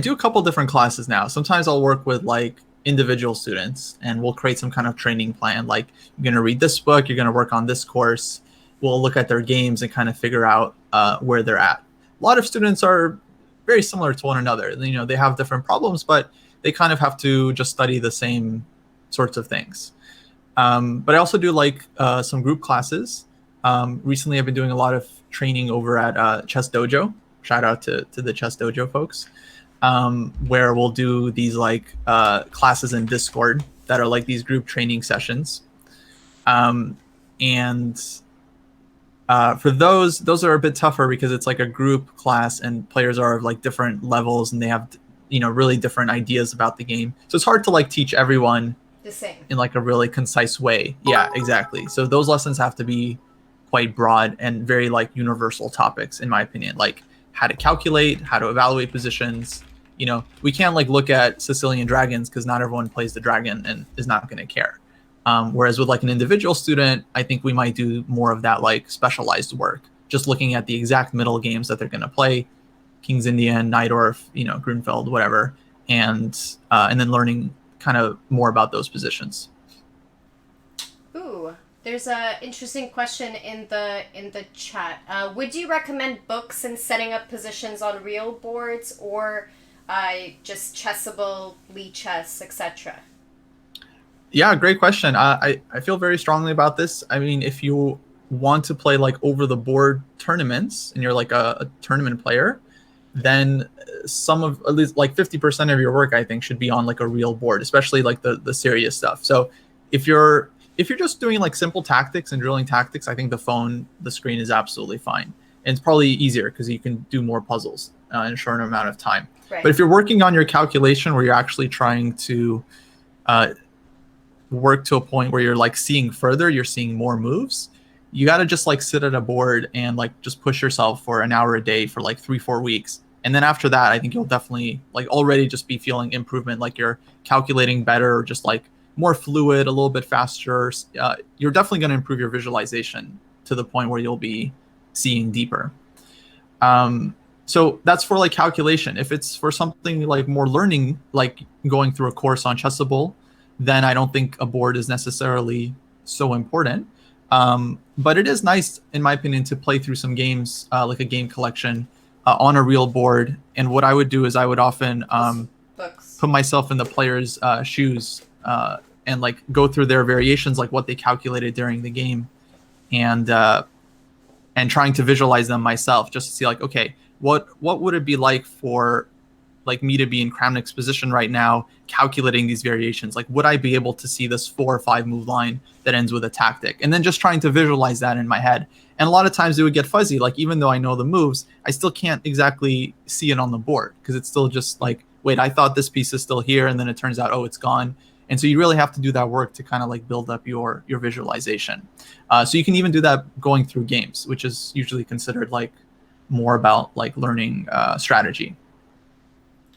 do a couple different classes now. Sometimes I'll work with like individual students and we'll create some kind of training plan. Like you're going to read this book, you're going to work on this course. We'll look at their games and kind of figure out where they're at. A lot of students are very similar to one another. You know, they have different problems, but they kind of have to just study the same sorts of things. But I also do like some group classes. Recently, I've been doing a lot of training over at Chess Dojo. Shout out to the Chess Dojo folks, where we'll do these like classes in Discord that are like these group training sessions. And for those are a bit tougher because it's like a group class and players are of like different levels and they have, you know, really different ideas about the game. So it's hard to like teach everyone The same. in like a really concise way. Yeah, exactly. So those lessons have to be quite broad and very like universal topics, in my opinion, like how to calculate, how to evaluate positions. You know, we can't like look at Sicilian dragons because not everyone plays the dragon and is not going to care. Whereas with like an individual student, I think we might do more of that like specialized work, just looking at the exact middle games that they're going to play, King's Indian, Najdorf, you know, Grunfeld, whatever, and then learning kind of more about those positions. Ooh, there's a interesting question in the chat. Would you recommend books and setting up positions on real boards, or just Chessable, Lichess, etc.? Yeah, great question. I feel very strongly about this. I mean, if you want to play like over the board tournaments and you're like a tournament player, then some of at least like 50% of your work I think should be on like a real board, especially like the serious stuff. So if you're just doing like simple tactics and drilling tactics, I think the screen is absolutely fine. And it's probably easier because you can do more puzzles in a shorter amount of time. Right. But if you're working on your calculation where you're actually trying to uh, work to a point where you're like seeing further, you're seeing more moves, you got to just like sit at a board and like just push yourself for an hour a day for like 3-4 weeks. And then after that, I think you'll definitely like already just be feeling improvement, like you're calculating better, or just like more fluid, a little bit faster. You're definitely going to improve your visualization to the point where you'll be seeing deeper. So that's for like calculation. If it's for something like more learning, like going through a course on Chessable, then I don't think a board is necessarily so important. But it is nice, in my opinion, to play through some games, like a game collection, on a real board. And what I would do is I would often Books. put myself in the player's shoes and like go through their variations, like what they calculated during the game, and trying to visualize them myself, just to see like, okay, what would it be like for like me to be in Kramnik's position right now, calculating these variations? Like, would I be able to see this 4 or 5 move line that ends with a tactic? And then just trying to visualize that in my head. And a lot of times it would get fuzzy. Like, even though I know the moves, I still can't exactly see it on the board because it's still just like, wait, I thought this piece is still here, and then it turns out, oh, it's gone. And so you really have to do that work to kind of like build up your visualization. So you can even do that going through games, which is usually considered like more about like learning strategy.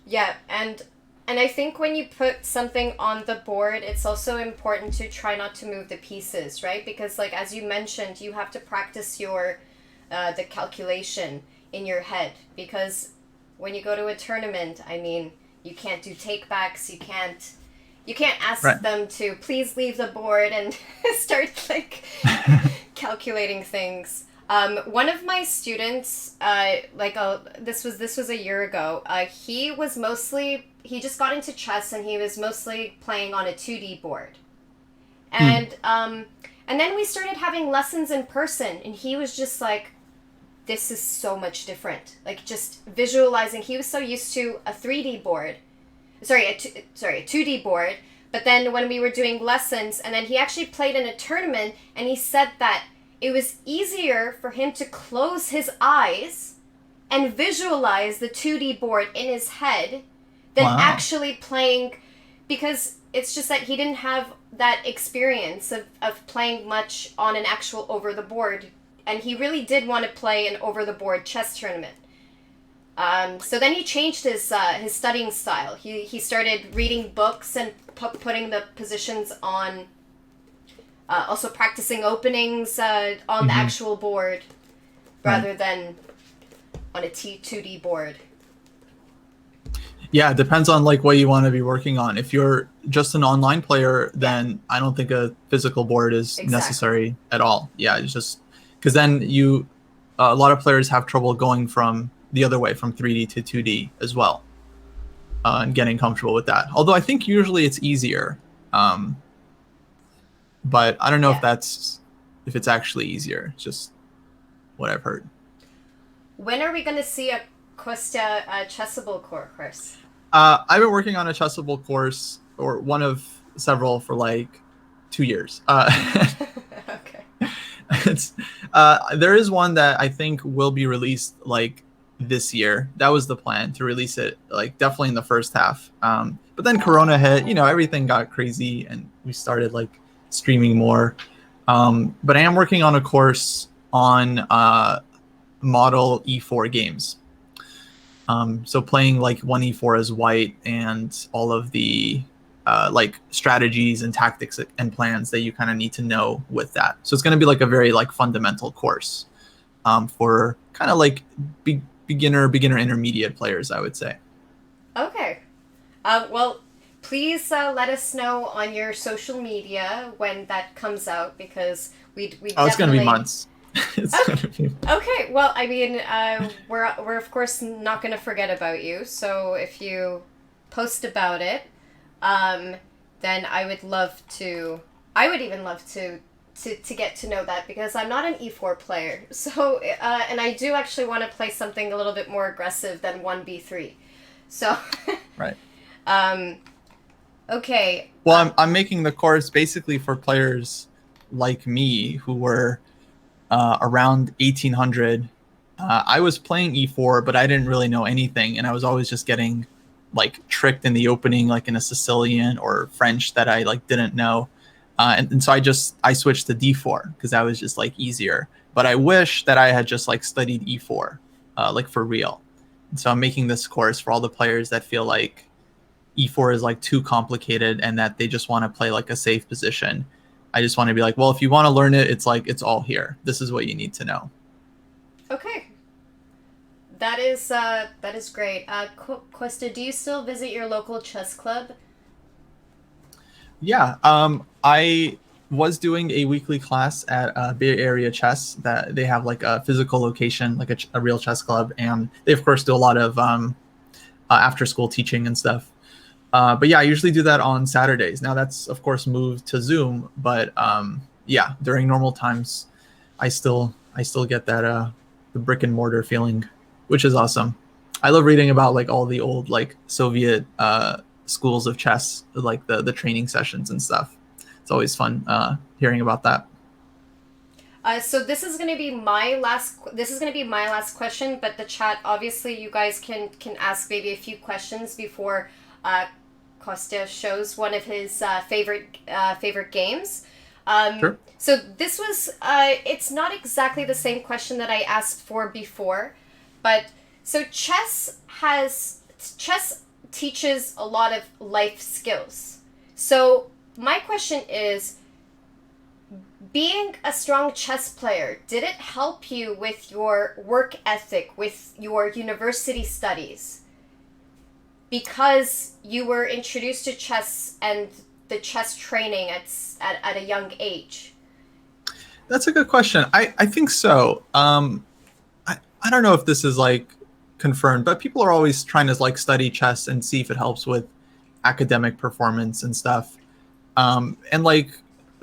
Yeah, and I think when you put something on the board, it's also important to try not to move the pieces, right? Because like as you mentioned, you have to practice your the calculation in your head, because when you go to a tournament, I mean, you can't do takebacks, you can't ask Right. them to please leave the board and start like calculating things. One of my students, this was a year ago. He just got into chess and he was mostly playing on a 2D board, and And then we started having lessons in person, and he was just like, this is so much different. Like, just visualizing. He was so used to a 3D board. Sorry, a 2D board. But then when we were doing lessons, and then he actually played in a tournament, and he said that it was easier for him to close his eyes and visualize the 2D board in his head than actually playing, because it's just that he didn't have that experience of playing much on an actual over-the-board, and he really did want to play an over-the-board chess tournament. So then he changed his studying style. He started reading books and putting the positions on, also practicing openings on the actual board rather than on a 2D board. Yeah, it depends on like what you want to be working on. If you're just an online player, then I don't think a physical board is necessary at all. Yeah, it's just because then a lot of players have trouble going from the other way, from 3D to 2D as well, and getting comfortable with that. Although I think usually it's easier, but I don't know if it's actually easier. It's just what I've heard. When are we going to see a Kostya Chessable course? I've been working on a Chessable course, or one of several, for like 2 years. Okay. There is one that I think will be released like this year. That was the plan, to release it like definitely in the first half. But then Corona hit, everything got crazy, and we started like streaming more. But I am working on a course on model E4 games. So playing like 1E4 as white, and all of the like strategies and tactics and plans that you kind of need to know with that. So it's going to be like a very like fundamental course for kind of like beginner intermediate players, I would say. Okay. Well, please let us know on your social media when that comes out, because we it's going to be months. Okay, well, I mean, we're of course not going to forget about you. So if you post about it, then I would even love to get to know that, because I'm not an E4 player. So and I do actually want to play something a little bit more aggressive than 1B3. So right. Okay. Well, I'm making the course basically for players like me who were around 1800. I was playing E4, but I didn't really know anything, and I was always just getting like tricked in the opening, like in a Sicilian or French that I like didn't know, and so I switched to D4 because that was just like easier. But I wish that I had just like studied E4 like for real. And so I'm making this course for all the players that feel like E4 is like too complicated and that they just want to play like a safe position. I just want to be like, well, if you want to learn it, it's like, it's all here. This is what you need to know. Okay. That is great. Kostya, do you still visit your local chess club? Yeah. I was doing a weekly class at Bay Area Chess, that they have like a physical location, like a real chess club. And they of course do a lot of after school teaching and stuff. But yeah, I usually do that on Saturdays. Now that's of course moved to Zoom, but yeah, during normal times, I still get that the brick and mortar feeling, which is awesome. I love reading about like all the old like Soviet schools of chess, like the training sessions and stuff. It's always fun hearing about that. So this is going to be my last question, but the chat, obviously you guys can ask maybe a few questions before Kostya shows one of his favorite games. Sure. So this was it's not exactly the same question that I asked for before, but so chess teaches a lot of life skills. So my question is, being a strong chess player, did it help you with your work ethic, with your university studies? Because you were introduced to chess and the chess training at a young age? That's a good question. I think so. I don't know if this is like confirmed, but people are always trying to like study chess and see if it helps with academic performance and stuff. And like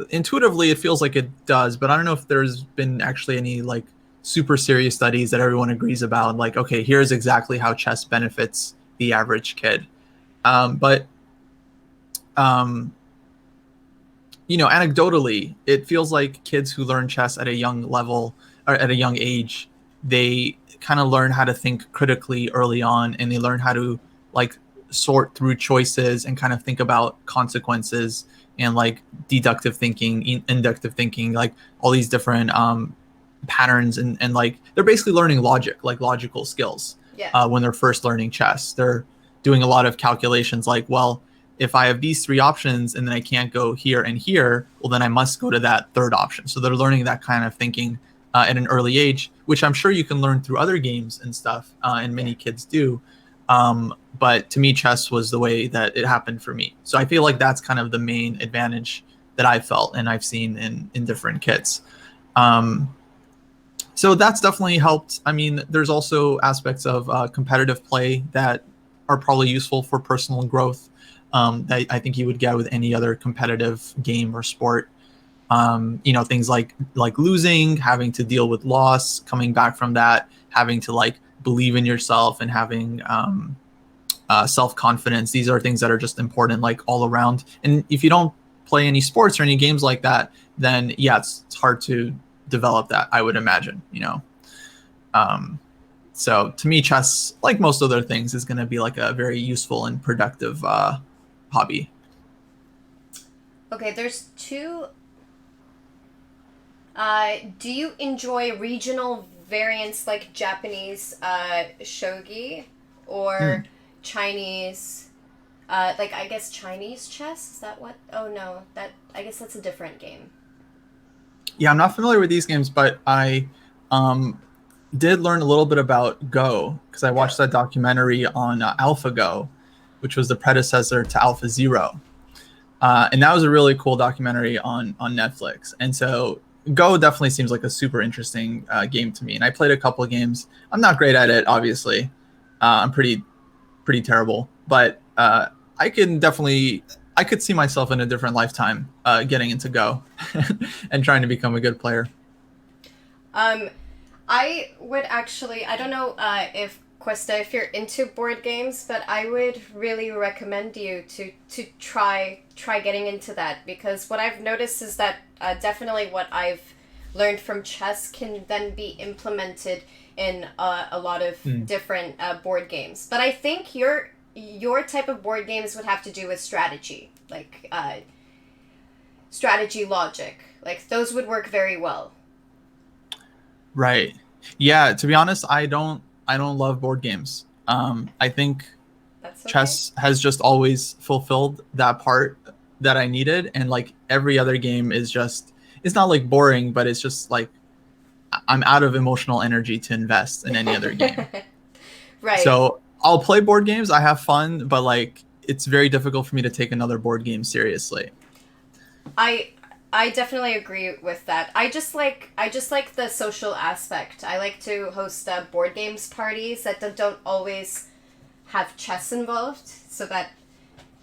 intuitively it feels like it does, but I don't know if there's been actually any like super serious studies that everyone agrees about. Like, okay, here's exactly how chess benefits the average kid. But anecdotally, it feels like kids who learn chess at a young level or at a young age, they kind of learn how to think critically early on, and they learn how to like sort through choices and kind of think about consequences and like deductive thinking, inductive thinking, like all these different patterns, and like they're basically learning logic, like logical skills. Yeah. When they're first learning chess, they're doing a lot of calculations like, well, if I have these three options and then I can't go here and here, well, then I must go to that third option. So they're learning that kind of thinking at an early age, which I'm sure you can learn through other games and stuff, and many kids do. But to me, chess was the way that it happened for me. So I feel like that's kind of the main advantage that I felt and I've seen in different kids. So that's definitely helped. I mean, there's also aspects of competitive play that are probably useful for personal growth. That I think you would get with any other competitive game or sport. Things like losing, having to deal with loss, coming back from that, having to like believe in yourself and having self-confidence. These are things that are just important, like all around. And if you don't play any sports or any games like that, then yeah, it's hard to develop that, I would imagine. So to me, chess, like most other things, is going to be like a very useful and productive hobby. Okay, there's two. Do you enjoy regional variants like Japanese shogi or Chinese? Like I guess Chinese chess? Is that what? Oh no, I guess that's a different game. Yeah, I'm not familiar with these games, but I did learn a little bit about Go because I watched that documentary on AlphaGo, which was the predecessor to AlphaZero. And that was a really cool documentary on Netflix. And so Go definitely seems like a super interesting game to me. And I played a couple of games. I'm not great at it, obviously. I'm pretty terrible. But I could see myself in a different lifetime getting into Go and trying to become a good player. I would actually, I don't know if Kostya, if you're into board games, but I would really recommend you to try getting into that, because what I've noticed is that definitely what I've learned from chess can then be implemented in a lot of different board games. But I think your type of board games would have to do with strategy, like strategy logic. Like those would work very well. Right. Yeah. To be honest, I don't love board games. I think That's okay. chess has just always fulfilled that part that I needed, and like every other game is just, it's not like boring, but it's just like I'm out of emotional energy to invest in any other game. Right. So I'll play board games. I have fun, but like it's very difficult for me to take another board game seriously. I definitely agree with that. I just like the social aspect. I like to host board games parties that don't always have chess involved, so that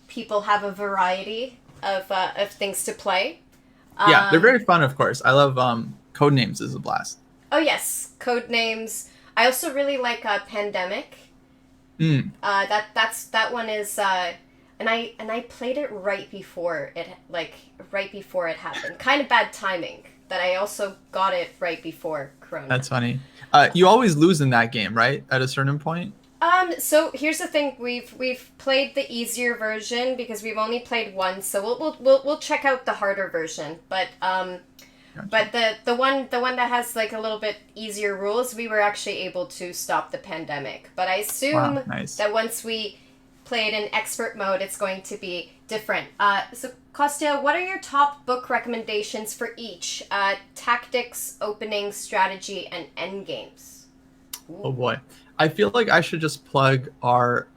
people have a variety of things to play. Yeah, they're very fun, of course. I love Codenames is a blast. Oh yes, Codenames. I also really like Pandemic. That one is and I played it right before it happened. Kind of bad timing that I also got it right before Corona. That's funny. You always lose in that game, right? At a certain point. So here's the thing: we've played the easier version because we've only played once. So we'll check out the harder version. But gotcha. But the one that has like a little bit easier rules, we were actually able to stop the pandemic. But I assume that once we play it in expert mode, it's going to be different. So Kostya, what are your top book recommendations for each? Tactics, opening, strategy, and endgames. Oh boy. I feel like I should just plug our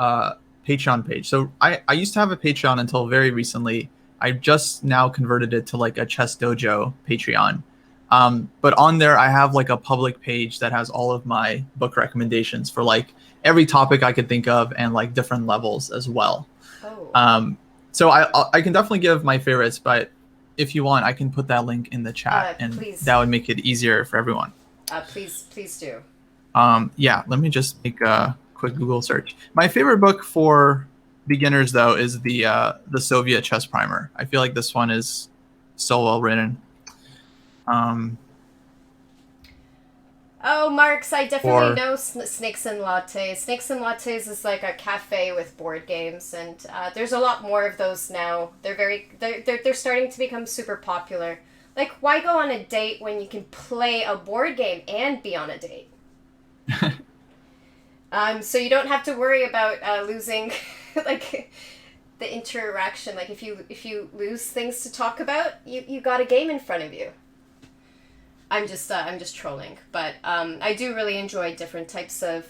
Patreon page. So I used to have a Patreon until very recently. I just now converted it to like a Chess Dojo Patreon. But on there, I have like a public page that has all of my book recommendations for like every topic I could think of and like different levels as well. Oh. So I can definitely give my favorites, but if you want, I can put that link in the chat, and please. that would make it easier for everyone. Please do. Yeah, let me just make a quick Google search. My favorite book for beginners, though, is the Soviet Chess Primer. I feel like this one is so well written. Oh, Marks, I definitely know Snakes and Lattes. Snakes and Lattes is like a cafe with board games, and there's a lot more of those now. They're starting to become super popular. Like, why go on a date when you can play a board game and be on a date? So you don't have to worry about losing, like, the interaction. Like, if you lose things to talk about, you got a game in front of you. I'm just trolling, but I do really enjoy different types of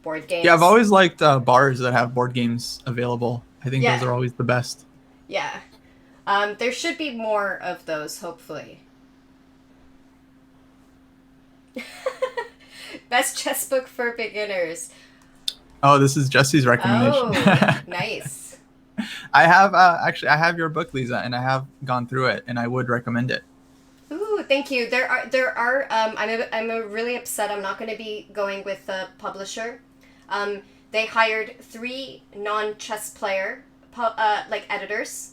board games. Yeah, I've always liked bars that have board games available. I think those are always the best. Yeah. There should be more of those, hopefully. Best chess book for beginners. Oh, this is Jesse's recommendation. Oh, nice. I have I have your book, Liza, and I have gone through it, and I would recommend it. Ooh, thank you. There are. I'm really upset. I'm not going to be going with the publisher. They hired 3 non-chess player editors,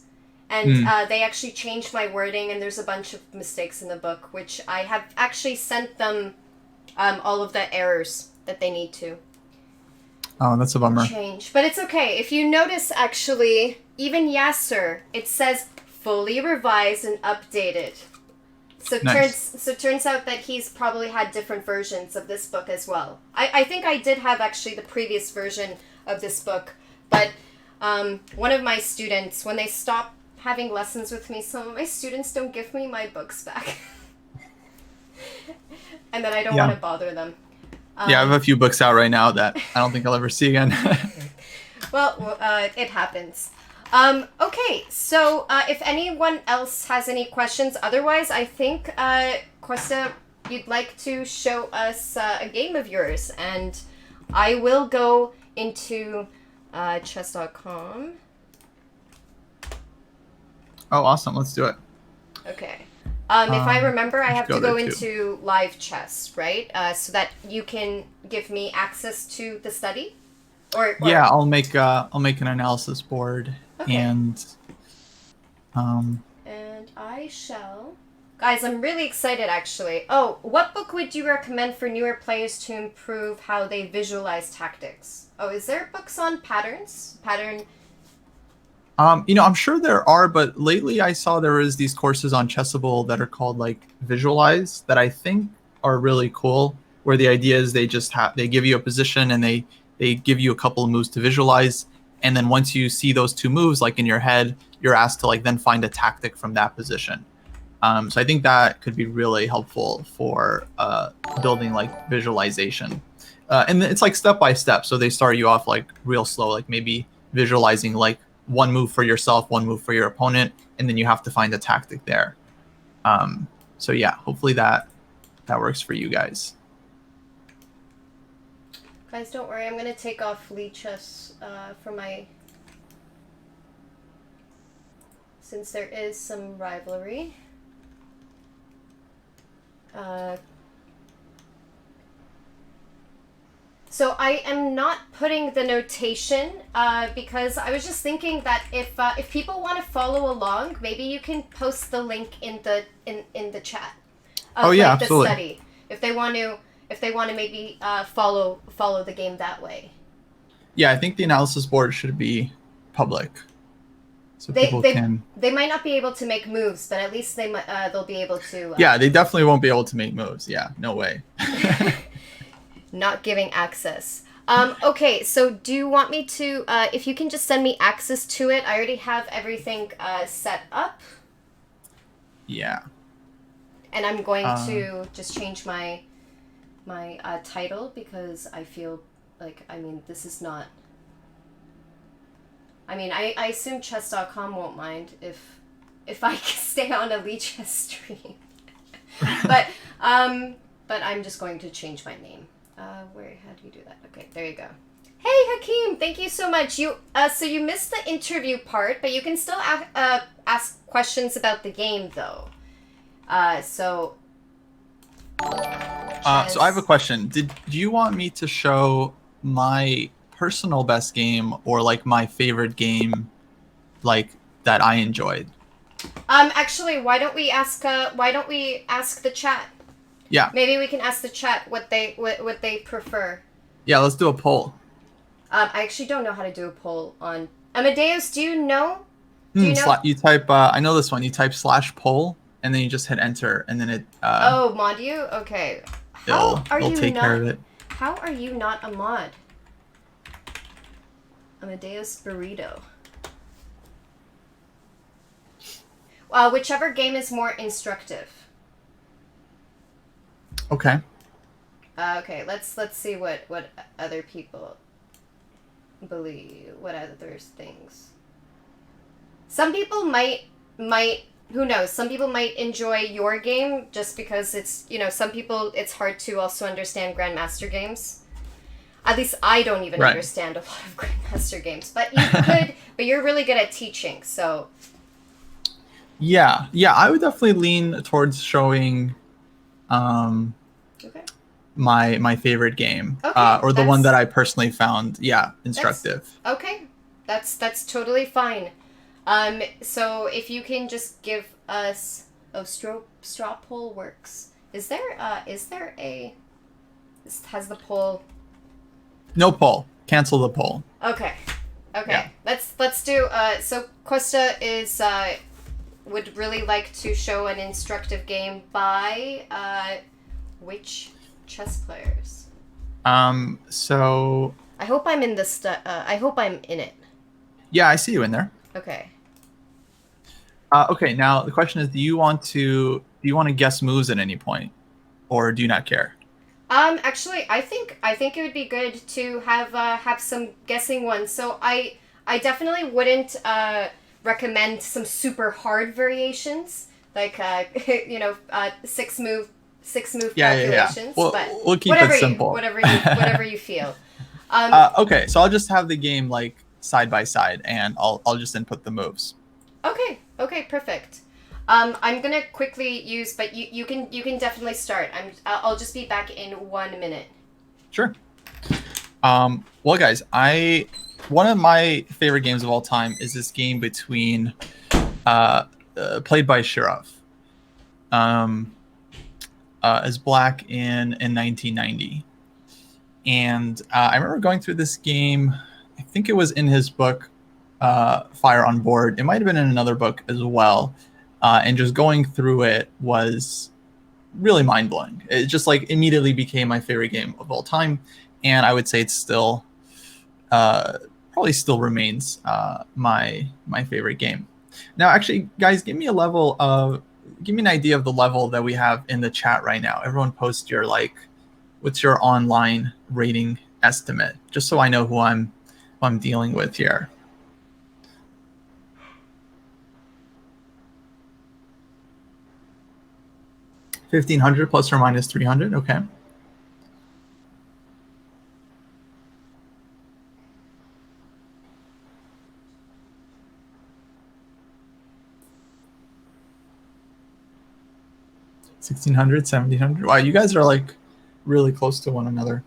and they actually changed my wording, and there's a bunch of mistakes in the book, which I have actually sent them all of the errors that they need to. Oh, that's a bummer. Change, but it's okay. If you notice, actually, even Yasser, it says fully revised and updated. So nice. turns out that he's probably had different versions of this book as well. I think I did have actually the previous version of this book, but one of my students, when they stop having lessons with me, some of my students don't give me my books back. And then I don't want to bother them. Yeah, I have a few books out right now that I don't think I'll ever see again. Well, it happens. Okay, so if anyone else has any questions, otherwise I think, Kostya, you'd like to show us a game of yours, and I will go into chess.com. Oh, awesome. Let's do it. Okay. If I remember, I have to go into live chess, right? So that you can give me access to the study? Or yeah, I'll make an analysis board. Okay. And I shall. Guys, I'm really excited, actually. Oh, what book would you recommend for newer players to improve how they visualize tactics? Oh, is there books on patterns? I'm sure there are, but lately I saw there is these courses on Chessable that are called like Visualize that I think are really cool, where the idea is they give you a position and they give you a couple of moves to visualize. And then once you see those 2 moves, like in your head, you're asked to like then find a tactic from that position. So I think that could be really helpful for building like visualization. And it's like step by step. So they start you off like real slow, like maybe visualizing like 1 move for yourself, 1 move for your opponent, and then you have to find a tactic there. So yeah, hopefully that works for you guys. Guys, don't worry. I'm going to take off Lichess for my... Since there is some rivalry. So I am not putting the notation because I was just thinking that if people want to follow along, maybe you can post the link in the chat. Oh yeah, like absolutely. The study, if they want to maybe follow the game that way. Yeah, I think the analysis board should be public, so people can. They might not be able to make moves, but at least they'll be able to. Yeah, they definitely won't be able to make moves. Yeah, no way. Not giving access. Okay, so do you want me to, if you can just send me access to it, I already have everything set up. Yeah. And I'm going to just change my title because I feel like, this is not... I assume chess.com won't mind if I stay on a Lichess stream. But I'm just going to change my name. How do you do that? Okay, there you go. Hey Hakeem, thank you so much. So you missed the interview part, but you can still ask questions about the game though. So So I have a question. Do you want me to show my personal best game or like my favorite game, like that I enjoyed? Actually, why don't we ask the chat? Yeah. Maybe we can ask the chat what they prefer. Yeah, let's do a poll. I actually don't know how to do a poll on Amadeus. Do you know? Do you know? You type. I know this one. You type /poll and then you just hit enter, and then it. Oh, mod you? Okay. How are you take not? care of it. How are you not a mod? Amadeus Burrito. Whichever game is more instructive. Okay. Okay. Let's see what other people believe. What other things? Some people might who knows? Some people might enjoy your game just because it's, some people, it's hard to also understand Grandmaster games. At least I don't even understand a lot of Grandmaster games. But you could, but you're really good at teaching, so. Yeah, I would definitely lean towards showing my favorite game. Or the one that I personally found, instructive. Okay. That's totally fine. So if you can just give us straw poll works. Is there a has the poll? No poll. Cancel the poll. Okay. Yeah. Let's do so Kostya is would really like to show an instructive game by which chess players? So I hope I'm in the I hope I'm in it. Yeah, I see you in there. Okay. Okay, now the question is, do you want to guess moves at any point, or do you not care? Actually, I think it would be good to have some guessing ones. So I definitely wouldn't recommend some super hard variations like six move calculations. Yeah. But we'll keep it simple. Whatever you feel. Okay, so I'll just have the game like side by side, and I'll just input the moves. Okay, perfect. I'm gonna quickly use, but you can definitely start. I'll just be back in 1 minute. Sure. Well, guys, one of my favorite games of all time is this game between played by Shirov as Black in 1990, and I remember going through this game. I think it was in his book Fire on Board. It might have been in another book as well. And just going through it was really mind-blowing. It just like immediately became my favorite game of all time. And I would say it's still probably still remains my favorite game. Now, actually, guys, give me an idea of the level that we have in the chat right now. Everyone post your what's your online rating estimate, just so I know who I'm dealing with here. 1,500 plus or minus 300. Okay. $1,600, 1,700. Wow, you guys are like really close to one another.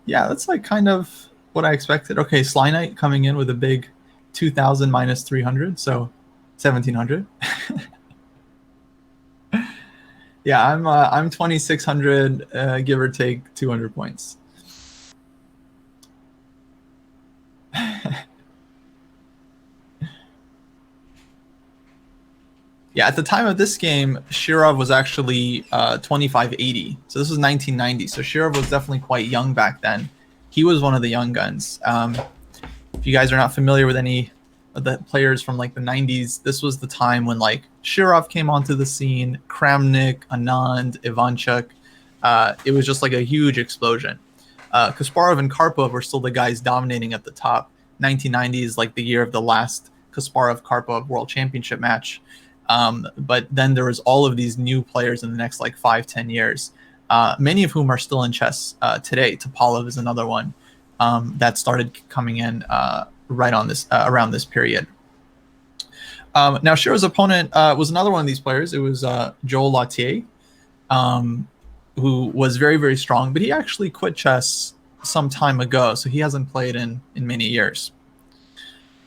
Yeah, that's like kind of what I expected. Okay, Sly Knight coming in with a big 2,000 minus 300, so 1,700. Yeah, I'm 2,600, give or take 200 points. Yeah, at the time of this game, Shirov was actually 2,580. So this was 1990. So Shirov was definitely quite young back then. He was one of the young guns. If you guys are not familiar with any of the players from like the 90s, this was the time when like Shirov came onto the scene, Kramnik, Anand, Ivanchuk. It was just like a huge explosion. Kasparov and Karpov were still the guys dominating at the top. 1990 is like the year of the last Kasparov-Karpov World Championship match. But then there was all of these new players in the next like 5-10 years, many of whom are still in chess today. Topalov is another one that started coming in right on this around this period. Now Shiro's opponent was another one of these players. It was Joel Lautier, who was very, very strong, but he actually quit chess some time ago, so he hasn't played in many years.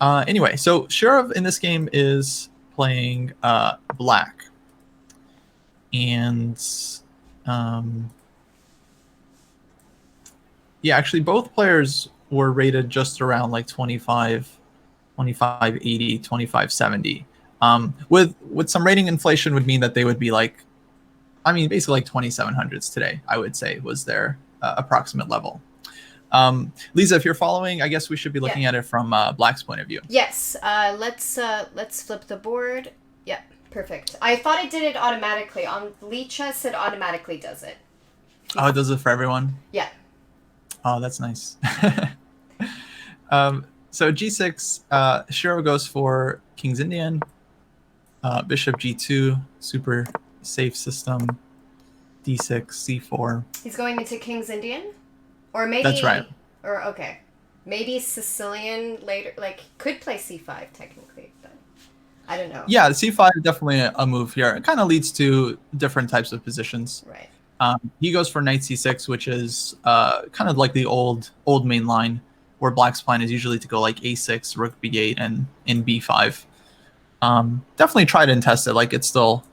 Anyway, so Shirov in this game is playing black, and yeah, actually both players were rated just around like 2580, 2570. With some rating inflation would mean that they would be like, I mean, basically like 2700s today, I would say was their approximate level. Liza, if you're following, I guess we should be looking at it from Black's point of view. Yes. Let's flip the board. Yeah, perfect. I thought it did it automatically. On Lichess, it automatically does it. Oh, it does it for everyone? Yeah. Oh, that's nice. So G6, Shiro goes for King's Indian, Bishop G2, super safe system, D6, C4. He's going into King's Indian? Or maybe... That's right. Or, okay. Maybe Sicilian later, like, could play C5 technically, but I don't know. Yeah, C5 is definitely a move here. It kind of leads to different types of positions. Right. He goes for Knight C6, which is kind of like the old main line, where Black's plan is usually to go like A6, Rook B8, and in B5. Definitely tried and tested, like it's still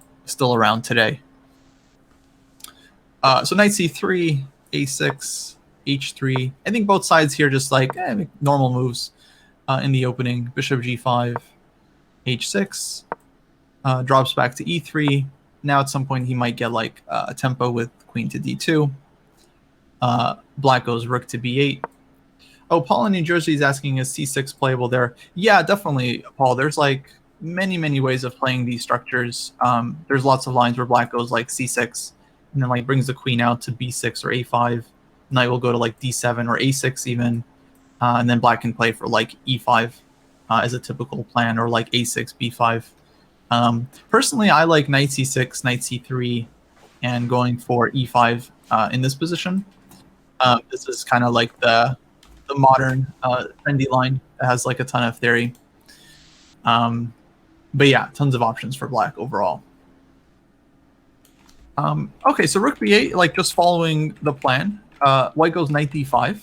around today. So Knight C3, A6, H3. I think both sides here just like normal moves in the opening. Bishop G5, H6, drops back to E3. Now at some point he might get like a tempo with Queen to D2. Black goes Rook to B8. Oh, Paul in New Jersey is asking, is C6 playable there? Yeah, definitely, Paul. There's like many ways of playing these structures. There's lots of lines where Black goes like C6 and then like brings the queen out to B6 or A5. Knight will go to like D7 or A6 even. And then Black can play for like E5 as a typical plan, or like A6, B5. Personally, I like Knight C6, Knight C3, and going for E5 in this position. This is kind of like the modern trendy line that has like a ton of theory. But yeah, tons of options for Black overall. Okay, so Rook B8, like just following the plan. White goes Knight D5.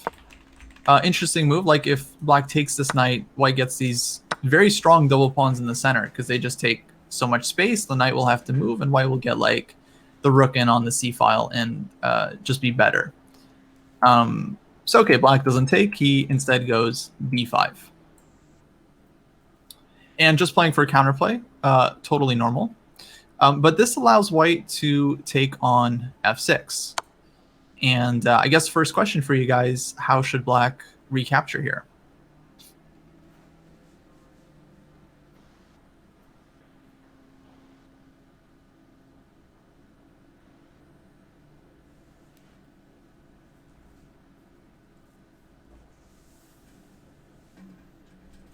Interesting move. Like if Black takes this knight, White gets these very strong double pawns in the center because they just take so much space. The knight will have to move, and White will get like the rook in on the C file and just be better. So okay, Black doesn't take. He instead goes B5. And just playing for counterplay, totally normal. But this allows White to take on F6. And I guess first question for you guys, how should Black recapture here?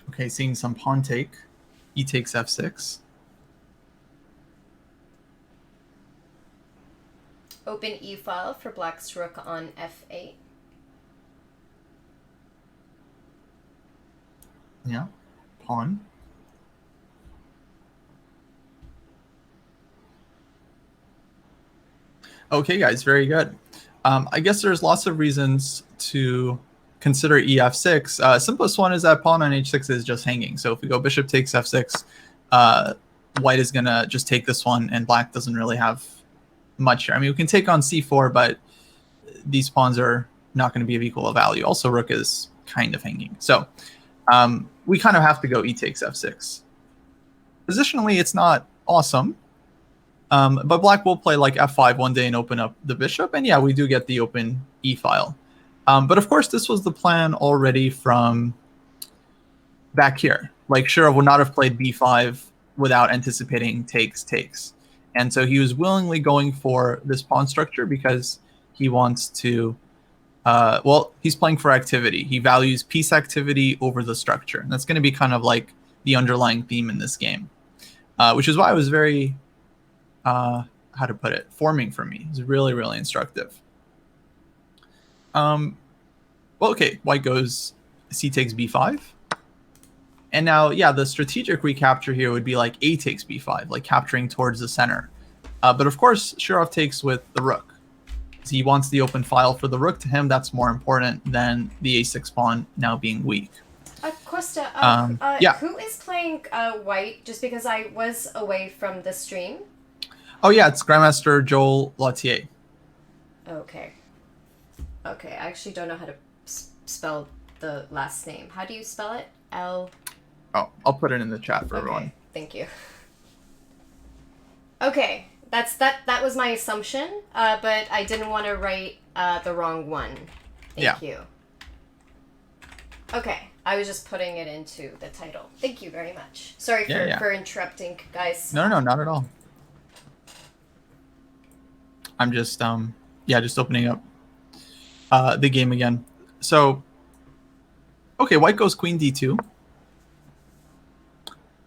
Okay, seeing some pawn take. E takes F6. Open E file for Black's rook on F8. Yeah, pawn. Okay, guys, very good. I guess there's lots of reasons to consider EF6. Simplest one is that pawn on H6 is just hanging. So if we go bishop takes F6, White is going to just take this one, and Black doesn't really have much here. I mean, we can take on C4, but these pawns are not going to be of equal value. Also, rook is kind of hanging. So we kind of have to go E takes F6. Positionally, it's not awesome. But Black will play like F5 one day and open up the bishop. And yeah, we do get the open E file. But of course, this was the plan already from back here. Like Shirov would not have played B5 without anticipating takes. And so he was willingly going for this pawn structure because he wants to, well, he's playing for activity. He values piece activity over the structure. And that's going to be kind of like the underlying theme in this game. which is why it was very, how to put it, forming for me. It's really, really instructive. Well, okay, white goes, c takes b5. And now, yeah, the strategic recapture here would be like a takes b5, like capturing towards the center. But of course, Shirov takes with the rook. So he wants the open file for the rook. To him, that's more important than the a6 pawn now being weak. Kostya, yeah. Who is playing white? Just because I was away from the stream. Oh, yeah, it's Grandmaster Joel Lautier. Okay. Okay, I actually don't know how to spell the last name. How do you spell it? L... Oh, I'll put it in the chat for everyone. Thank you. Okay, that was my assumption, but I didn't want to write the wrong one. Thank you. Okay, I was just putting it into the title. Thank you very much. Sorry for interrupting, guys. No, not at all. I'm just just opening up the game again. So, okay, white goes queen d2.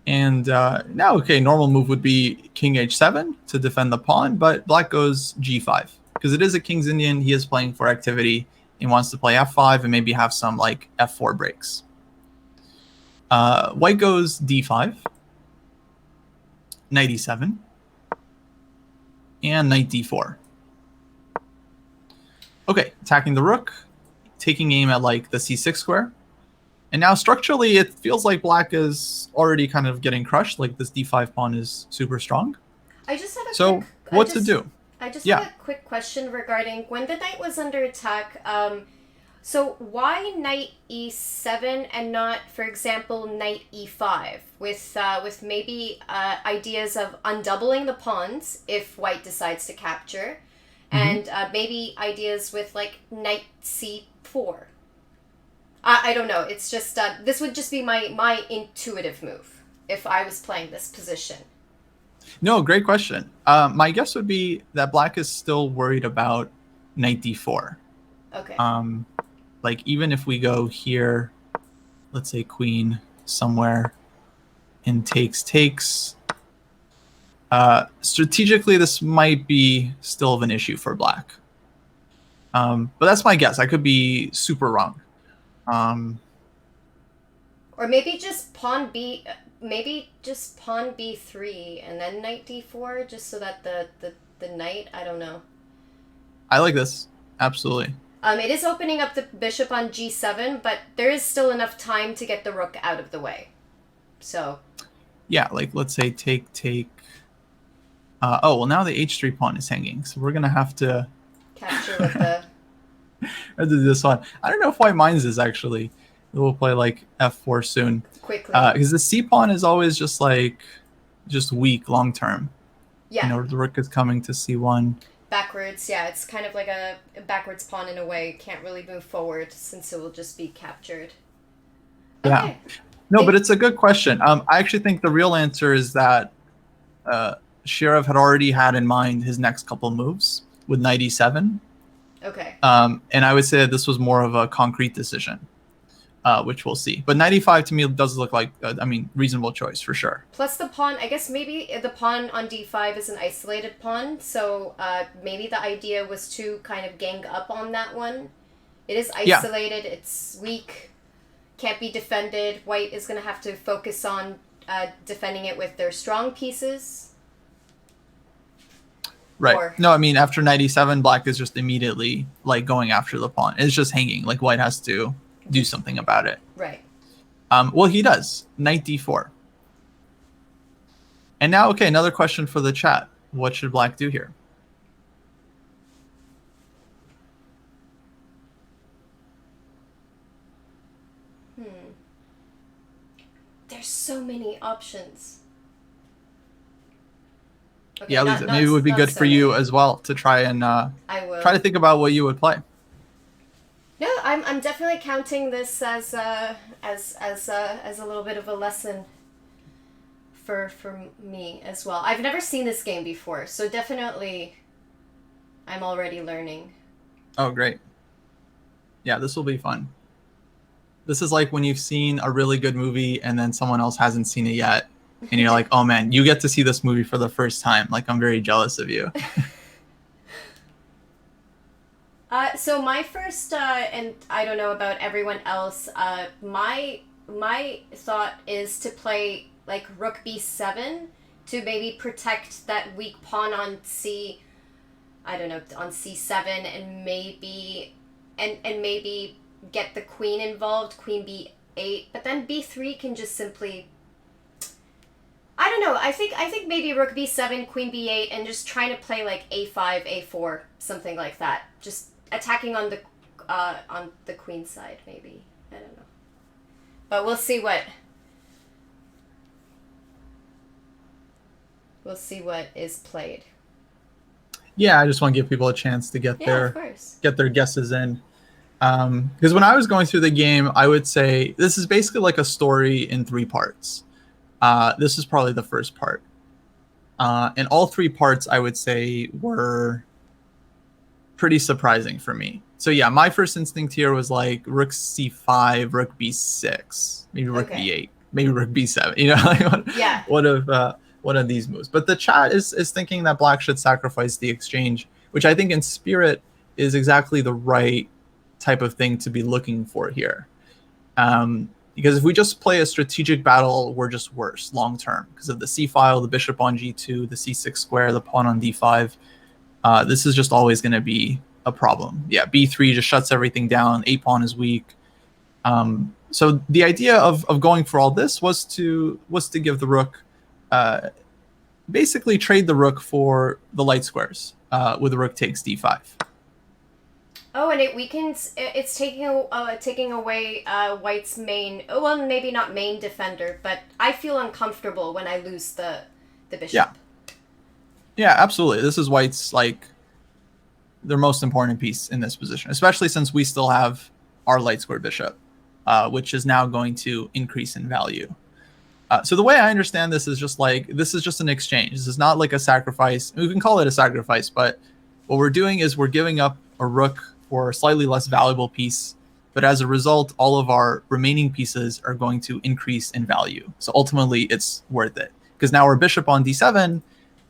And now, okay, normal move would be king h7 to defend the pawn, but black goes g5. Because it is a king's Indian, he is playing for activity. He wants to play f5 and maybe have some, like, f4 breaks. White goes d5. Knight e7. And knight d4. Okay, attacking the rook. Taking aim at, like, the c6 square. And now structurally, it feels like black is already kind of getting crushed. Like this d5 pawn is super strong. I just have what to do? I just have a quick question regarding when the knight was under attack. So why knight e7 and not, for example, knight e5 with maybe ideas of undoubling the pawns if white decides to capture, and maybe ideas with like knight c4. I don't know. It's just this would just be my intuitive move if I was playing this position. No, great question. My guess would be that black is still worried about knight d4. Okay. Like even if we go here, let's say queen somewhere, and takes. Strategically, this might be still of an issue for black. But that's my guess. I could be super wrong. Or maybe just pawn b3 and then knight d4, just so that the knight, I don't know. I like this. Absolutely. It is opening up the bishop on g7, but there is still enough time to get the rook out of the way. So. Yeah, like let's say take. Oh, well now the h3 pawn is hanging, so we're gonna have to capture with the. I did this one. I don't know if white minds this actually. We'll play like f4 soon. Quickly. Because the c pawn is always just weak long term. Yeah. You know, the rook is coming to c1. Backwards, yeah. It's kind of like a backwards pawn in a way. Can't really move forward since it will just be captured. Okay. Yeah. No, but it's a good question. I actually think the real answer is that Shirov had already had in mind his next couple moves with knight e7. Okay. And I would say that this was more of a concrete decision, which we'll see. But knight e5 to me does look like, reasonable choice for sure. Plus the pawn, I guess maybe the pawn on d5 is an isolated pawn, so maybe the idea was to kind of gang up on that one. It is isolated, it's weak, can't be defended. White is going to have to focus on defending it with their strong pieces. Right. No, I mean, after knight e7, black is just immediately, like, going after the pawn. It's just hanging. Like, white has to do something about it. Right. Well, he does. Knight d4. And now, okay, another question for the chat. What should black do here? There's so many options. Okay, yeah, Liza, maybe it would be good for you as well to try and try to think about what you would play. No, I'm definitely counting this as a little bit of a lesson for me as well. I've never seen this game before, so definitely I'm already learning. Oh, great. Yeah, this will be fun. This is like when you've seen a really good movie and then someone else hasn't seen it yet, and you're like, oh man, you get to see this movie for the first time. Like, I'm very jealous of you. So my first, and I don't know about everyone else. My thought is to play like Rook B7 to maybe protect that weak pawn on I don't know, on C7, and maybe get the queen involved, Queen B8. But then B3 can just simply, I don't know. I think maybe Rook B7, Queen B8, and just trying to play like A5, A4, something like that. Just attacking on the queen side, maybe. I don't know. But we'll see what is played. Yeah, I just want to give people a chance to get their guesses in. Because when I was going through the game, I would say this is basically like a story in 3 parts. This is probably the first part. And all 3 parts, I would say, were pretty surprising for me. So yeah, my first instinct here was like Rook C5, Rook B6, maybe Rook B8, maybe Rook B7. You know, like one of these moves. But the chat is thinking that Black should sacrifice the exchange, which I think in spirit is exactly the right type of thing to be looking for here. Because if we just play a strategic battle, we're just worse long term because of the C file, the bishop on G2, the C6 square, the pawn on D5. This is just always going to be a problem. Yeah, B3 just shuts everything down. A pawn is weak. So the idea of going for all this was to give the rook, basically trade the rook for the light squares with the rook takes D5. Oh, and it weakens. It's taking away White's main. Well, maybe not main defender, but I feel uncomfortable when I lose the bishop. Yeah. Yeah, absolutely. This is White's like their most important piece in this position, especially since we still have our light square bishop, which is now going to increase in value. So the way I understand this is just like this is just an exchange. This is not like a sacrifice. We can call it a sacrifice, but what we're doing is we're giving up a rook for a slightly less valuable piece. But as a result, all of our remaining pieces are going to increase in value. So ultimately, it's worth it because now our bishop on D7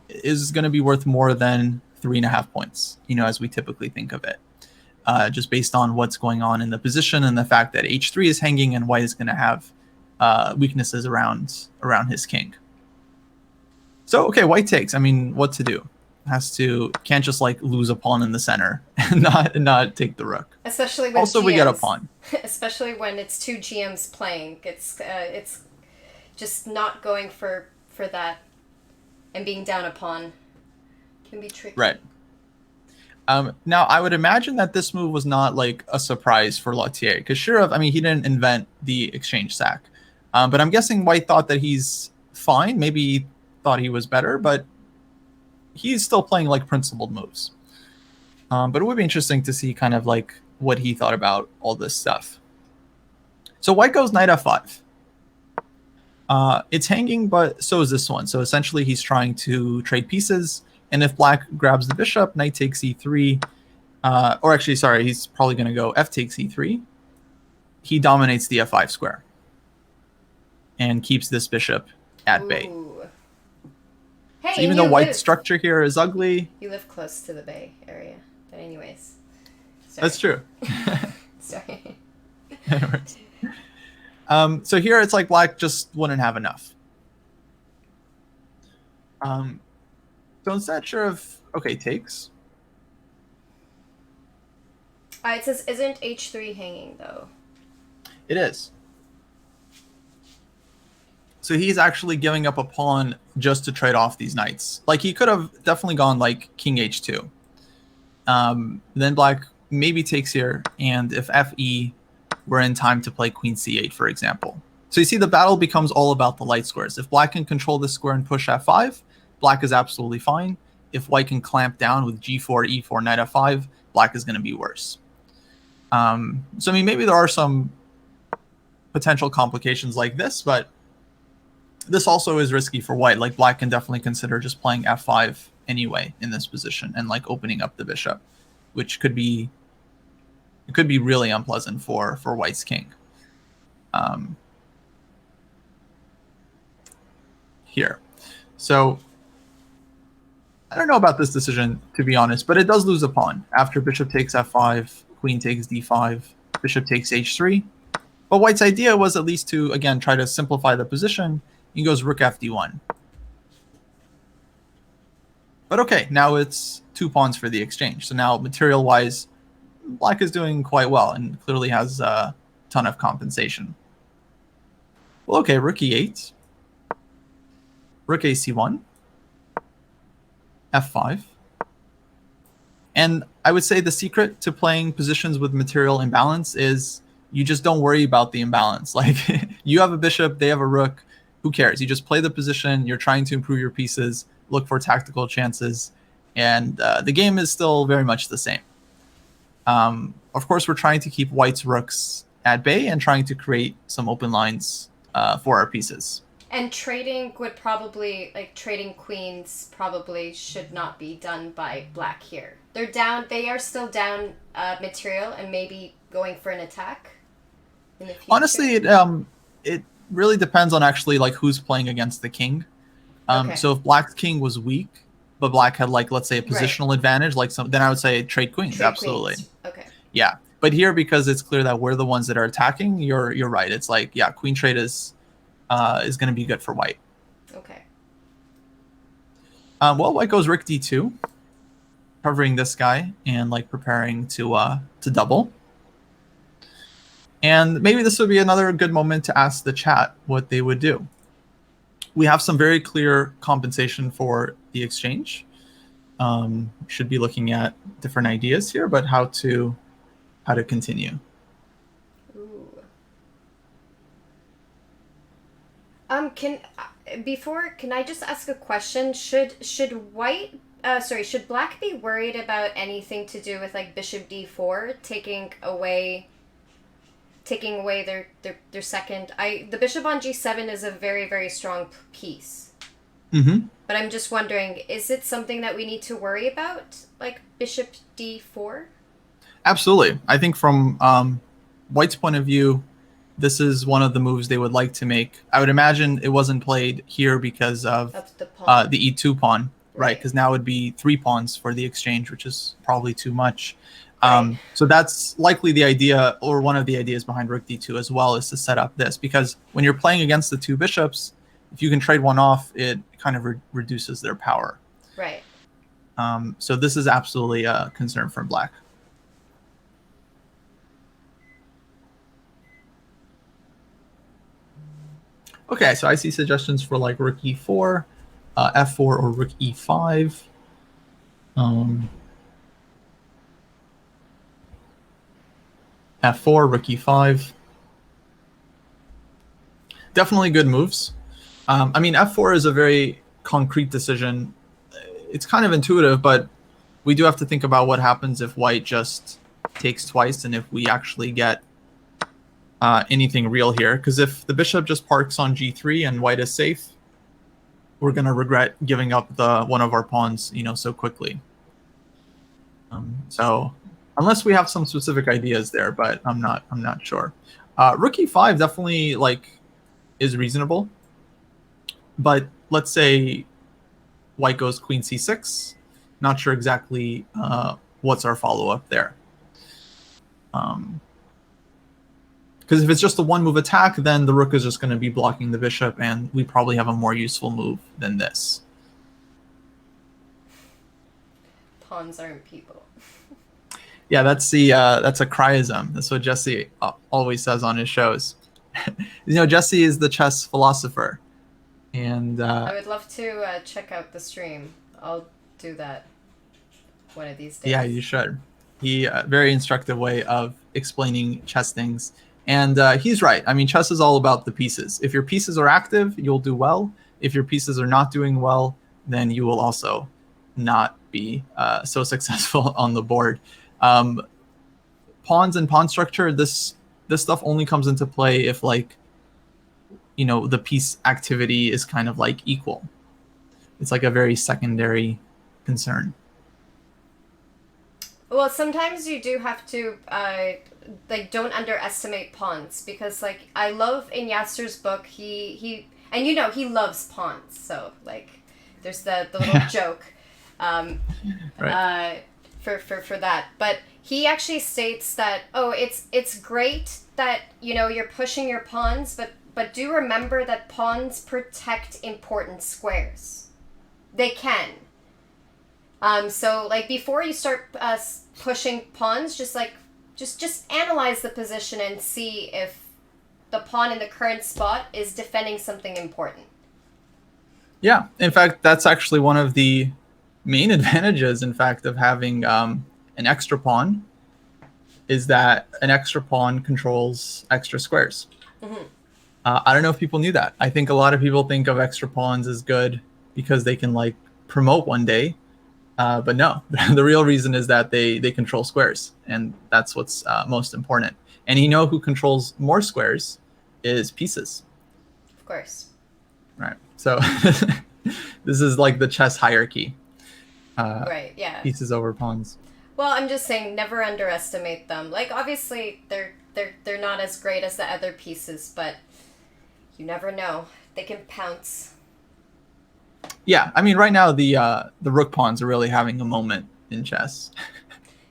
is going to be worth more than 3.5 points, you know, as we typically think of it, just based on what's going on in the position and the fact that H3 is hanging and White is going to have weaknesses around his king. So, okay, White takes. I mean, what to do? Can't just like lose a pawn in the center and not take the rook. Especially when also GMs, we get a pawn. Especially when it's 2 GMs playing, it's just not going for that. And being down a pawn can be tricky. Right. Now, I would imagine that this move was not like a surprise for Lautier, because Shirov, I mean, he didn't invent the exchange sack. But I'm guessing White thought that he's fine. Maybe he thought he was better, but he's still playing like principled moves. But it would be interesting to see kind of like what he thought about all this stuff. So White goes knight f5. It's hanging, but so is this one. So essentially he's trying to trade pieces. And if Black grabs the bishop, knight takes e3. Or actually, sorry, he's probably going to go f takes e3. He dominates the f5 square. And keeps this bishop at bay. Hey, so even though White's structure here is ugly. You live close to the bay area. But anyways. Sorry. That's true. Sorry. So here it's like Black just wouldn't have enough. So instead, sure of okay, takes. It says isn't h3 hanging though? It is. So he's actually giving up a pawn just to trade off these knights. Like he could have definitely gone like king h2. Then Black maybe takes here, and if fe, we're in time to play queen c8, for example. So you see the battle becomes all about the light squares. If Black can control this square and push f5, Black is absolutely fine. If White can clamp down with g4, e4, knight f5, Black is going to be worse. So I mean, maybe there are some potential complications like this, but this also is risky for White. Like Black can definitely consider just playing f5 anyway in this position and like opening up the bishop, which could be really unpleasant for White's king. here. So I don't know about this decision, to be honest, but it does lose a pawn. After bishop takes f5, queen takes d5, bishop takes h3. But white's idea was at least to, again, try to simplify the position. He goes rook fd1. But okay, now it's 2 pawns for the exchange. So now material-wise, black is doing quite well and clearly has a ton of compensation. Well, okay, rook e8, rook ac1, f5. And I would say the secret to playing positions with material imbalance is you just don't worry about the imbalance. Like, you have a bishop, they have a rook, who cares? You just play the position, you're trying to improve your pieces, look for tactical chances, and the game is still very much the same. Of course, we're trying to keep white's rooks at bay and trying to create some open lines for our pieces. And trading would probably, like, trading queens probably should not be done by black here. They're down, they are still down material and maybe going for an attack in the future. Honestly, it really depends on actually, like, who's playing against the king. Okay. So if black's king was weak, but black had, like, let's say a positional advantage, like then I would say trade queens, absolutely. Queens. Okay. Yeah, but here, because it's clear that we're the ones that are attacking, you're right. It's like, yeah, queen trade is going to be good for white. Okay. Well, white goes rook d2, covering this guy and, like, preparing to double. And maybe this would be another good moment to ask the chat what they would do. We have some very clear compensation for the exchange. Should be looking at different ideas here, but how to continue. Ooh. Can I just ask a question? Should black be worried about anything to do with, like, bishop d4 taking away their second? The bishop on g7 is a very, very strong piece. Mm-hmm. But I'm just wondering, is it something that we need to worry about, like bishop d4? Absolutely. I think from white's point of view, this is one of the moves they would like to make. I would imagine it wasn't played here because of the e2 pawn, right? Because now it would be 3 pawns for the exchange, which is probably too much. Right. So that's likely the idea, or one of the ideas behind rook d2 as well, is to set up this. Because when you're playing against the 2 bishops, if you can trade one off, it kind of reduces their power. Right. So this is absolutely a concern for black. Okay, so I see suggestions for, like, rook e4, f4, or rook e5. F4, rook e5. Definitely good moves. I mean, f4 is a very concrete decision. It's kind of intuitive, but we do have to think about what happens if white just takes twice and if we actually get anything real here. Because if the bishop just parks on g3 and white is safe, we're going to regret giving up one of our pawns, so quickly. So unless we have some specific ideas there, but I'm not sure. Rook e5 definitely, like, is reasonable. But let's say white goes queen c6. Not sure exactly what's our follow-up there. Because if it's just a one-move attack, then the rook is just going to be blocking the bishop, and we probably have a more useful move than this. Pawns aren't people. Yeah, that's a cryism. That's what Jesse always says on his shows. Jesse is the chess philosopher, and I would love to check out the stream. I'll do that one of these days. Yeah, you should. He very instructive way of explaining chess things, and he's right. I mean, chess is all about the pieces. If your pieces are active, you'll do well. If your pieces are not doing well, then you will also not be so successful on the board. Pawns and pawn structure, this stuff only comes into play if, like, the piece activity is kind of, like, equal. It's like a very secondary concern. Well, sometimes you do have to, don't underestimate pawns, because, like, I love in Yasser's book, he And he loves pawns, so like there's the little joke Right. For that. But he actually states that, it's great that you're pushing your pawns, but do remember that pawns protect important squares. They can. So like before you start pushing pawns, just analyze the position and see if the pawn in the current spot is defending something important. Yeah. In fact, that's actually one of the main advantages, in fact, of having an extra pawn, is that an extra pawn controls extra squares. Mm-hmm. I don't know if people knew that. I think a lot of people think of extra pawns as good because they can like promote one day. But no, the real reason is that they control squares, and that's what's most important. And who controls more squares is pieces. Of course. Right. So this is like the chess hierarchy. Right, yeah. Pieces over pawns. Well, I'm just saying, never underestimate them. Like, obviously, they're not as great as the other pieces, but you never know. They can pounce. Yeah, I mean, right now the rook pawns are really having a moment in chess.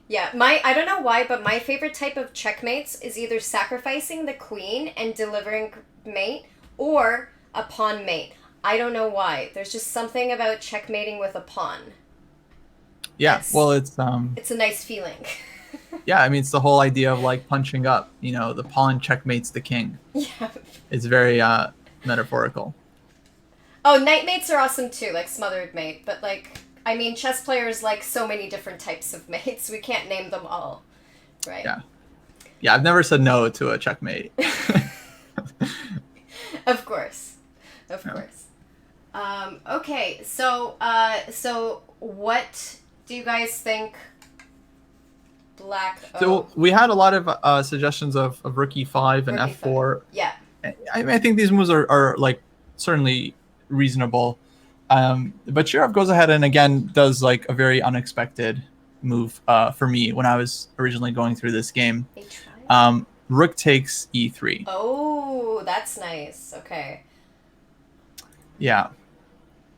Yeah, I don't know why, but my favorite type of checkmates is either sacrificing the queen and delivering mate, or a pawn mate. I don't know why. There's just something about checkmating with a pawn. Yeah, well, it's a nice feeling. yeah, I mean, it's the whole idea of like punching up. The pawn checkmates the king. Yeah. It's very metaphorical. Oh, knight mates are awesome too, like smothered mate. But like, I mean, chess players like so many different types of mates. We can't name them all, right? Yeah. Yeah, I've never said no to a checkmate. Of course. Okay, so what do you guys think black... So we had a lot of suggestions of rook e5 and Rook f4. E5. Yeah. I think these moves are like certainly reasonable. But Shirov goes ahead and again does like a very unexpected move for me when I was originally going through this game. H5? Rook takes e3. Oh, that's nice. Okay. Yeah.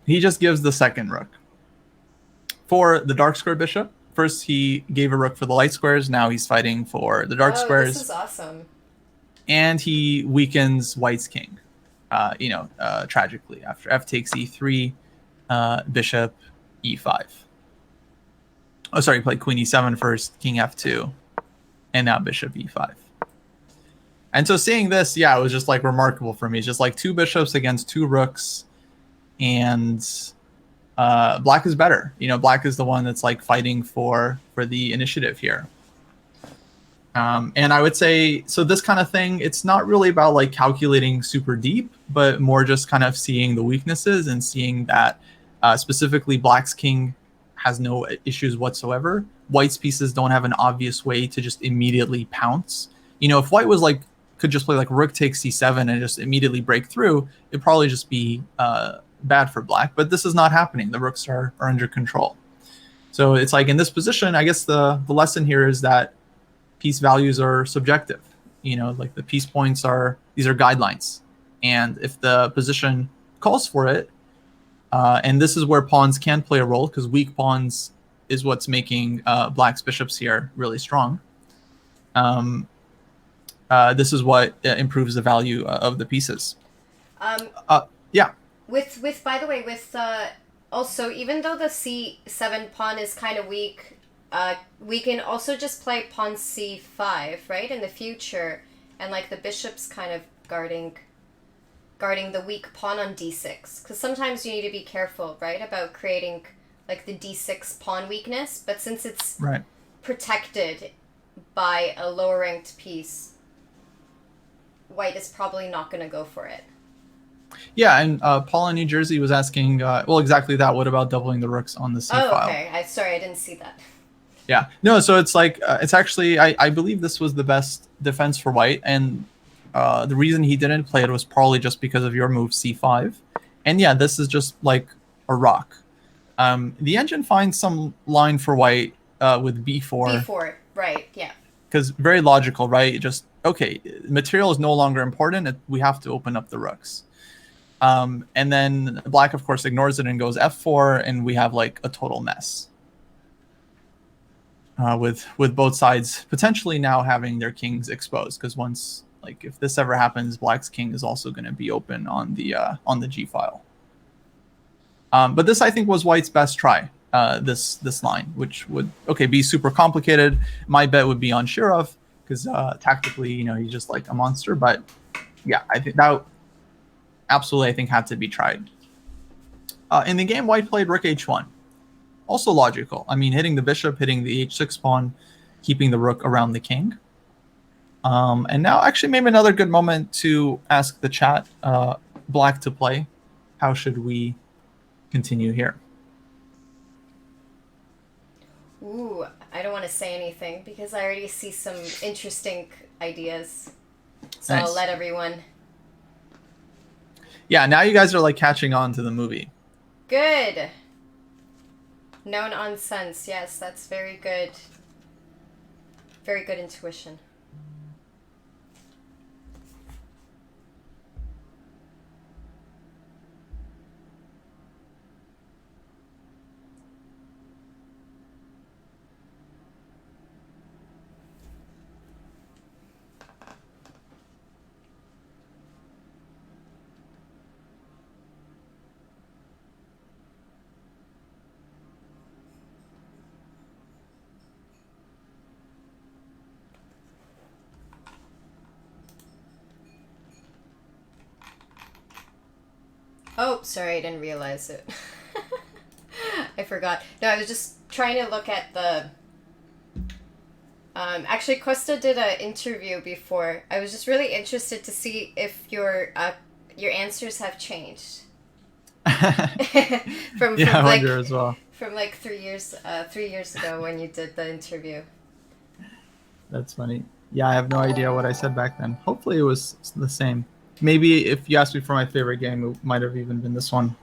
He just gives the second rook. For the dark square bishop, first he gave a rook for the light squares. Now he's fighting for the dark squares. This is awesome. And he weakens white's king, tragically. After f takes e3, bishop e5. Oh, sorry, he played queen e7 first, king f2, and now bishop e5. And so seeing this, yeah, it was just like remarkable for me. It's just like two bishops against two rooks, and black is better. Black is the one that's like fighting for the initiative here. And I would say, so this kind of thing, it's not really about like calculating super deep, but more just kind of seeing the weaknesses and seeing that specifically black's king has no issues whatsoever. White's pieces don't have an obvious way to just immediately pounce. If white was like, could just play like rook takes c7 and just immediately break through, it'd probably just be bad for black. But this is not happening. The rooks are under control. So it's like in this position, I guess the lesson here is that piece values are subjective. Like the piece points these are guidelines. And if the position calls for it, and this is where pawns can play a role, because weak pawns is what's making black's bishops here really strong. This is what improves the value of the pieces. Yeah. With by the way, also, even though the c7 pawn is kind of weak, we can also just play pawn c5, right, in the future, and like the bishop's kind of guarding the weak pawn on d6, because sometimes you need to be careful, right, about creating like the d6 pawn weakness, but since it's protected by a lower ranked piece, white is probably not going to go for it. Yeah, and Paul in New Jersey was asking, exactly that. What about doubling the rooks on the c file? Oh, okay. Sorry, I didn't see that. Yeah, no, so it's like, it's actually, I believe this was the best defense for white, and the reason he didn't play it was probably just because of your move c5. And yeah, this is just like a rock. The engine finds some line for white with b4. b4, right, yeah. Because very logical, right? Just, okay, material is no longer important. We have to open up the rooks. And then black, of course, ignores it and goes f4, and we have like a total mess. With both sides potentially now having their kings exposed, because once, like, if this ever happens, black's king is also going to be open on the g file. But this, I think, was white's best try. This line, which would be super complicated. My bet would be on Shirov, because tactically, he's just like a monster. But yeah, I think that absolutely, I think, had to be tried. In the game, white played rook h1. Also logical. I mean, hitting the bishop, hitting the h6 pawn, keeping the rook around the king. And now, actually, maybe another good moment to ask the chat, black to play. How should we continue here? Ooh, I don't want to say anything because I already see some interesting ideas. So Nice. I'll let everyone. Yeah, now you guys are like catching on to the movie. Good. No nonsense. Yes, that's very good. Very good intuition. Oh, sorry, I didn't realize it. I forgot. No, I was just trying to look at the... actually, Kostya did an interview before. I was just really interested to see if your answers have changed. from I like, wonder as well. From like 3 years ago when you did the interview. That's funny. Yeah, I have no idea what I said back then. Hopefully it was the same. Maybe if you asked me for my favorite game, it might have even been this one.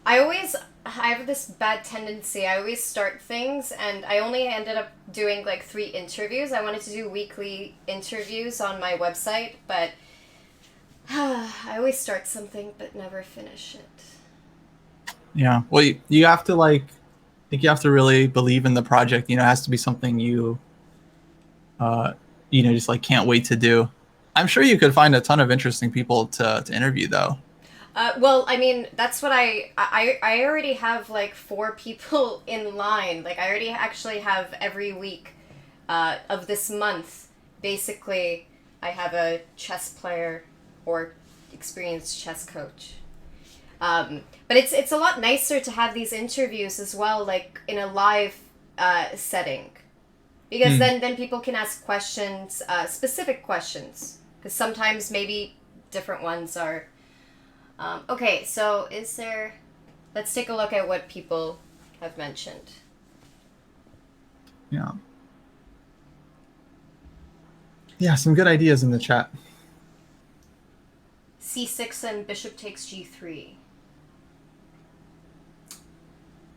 I have this bad tendency. I always start things, and I only ended up doing like 3 interviews. I wanted to do weekly interviews on my website, but I always start something but never finish it. Yeah. Well, you have to I think you have to really believe in the project. It has to be something you, just like can't wait to do. I'm sure you could find a ton of interesting people to interview, though. Well, I mean, that's what I already have like 4 people in line. Like, I already actually have every week of this month. Basically, I have a chess player or experienced chess coach. But it's a lot nicer to have these interviews as well, like in a live setting. Because then people can ask questions, specific questions. Because sometimes maybe different ones are... okay, so let's take a look at what people have mentioned. Yeah. Yeah, some good ideas in the chat. C6 and bishop takes g3.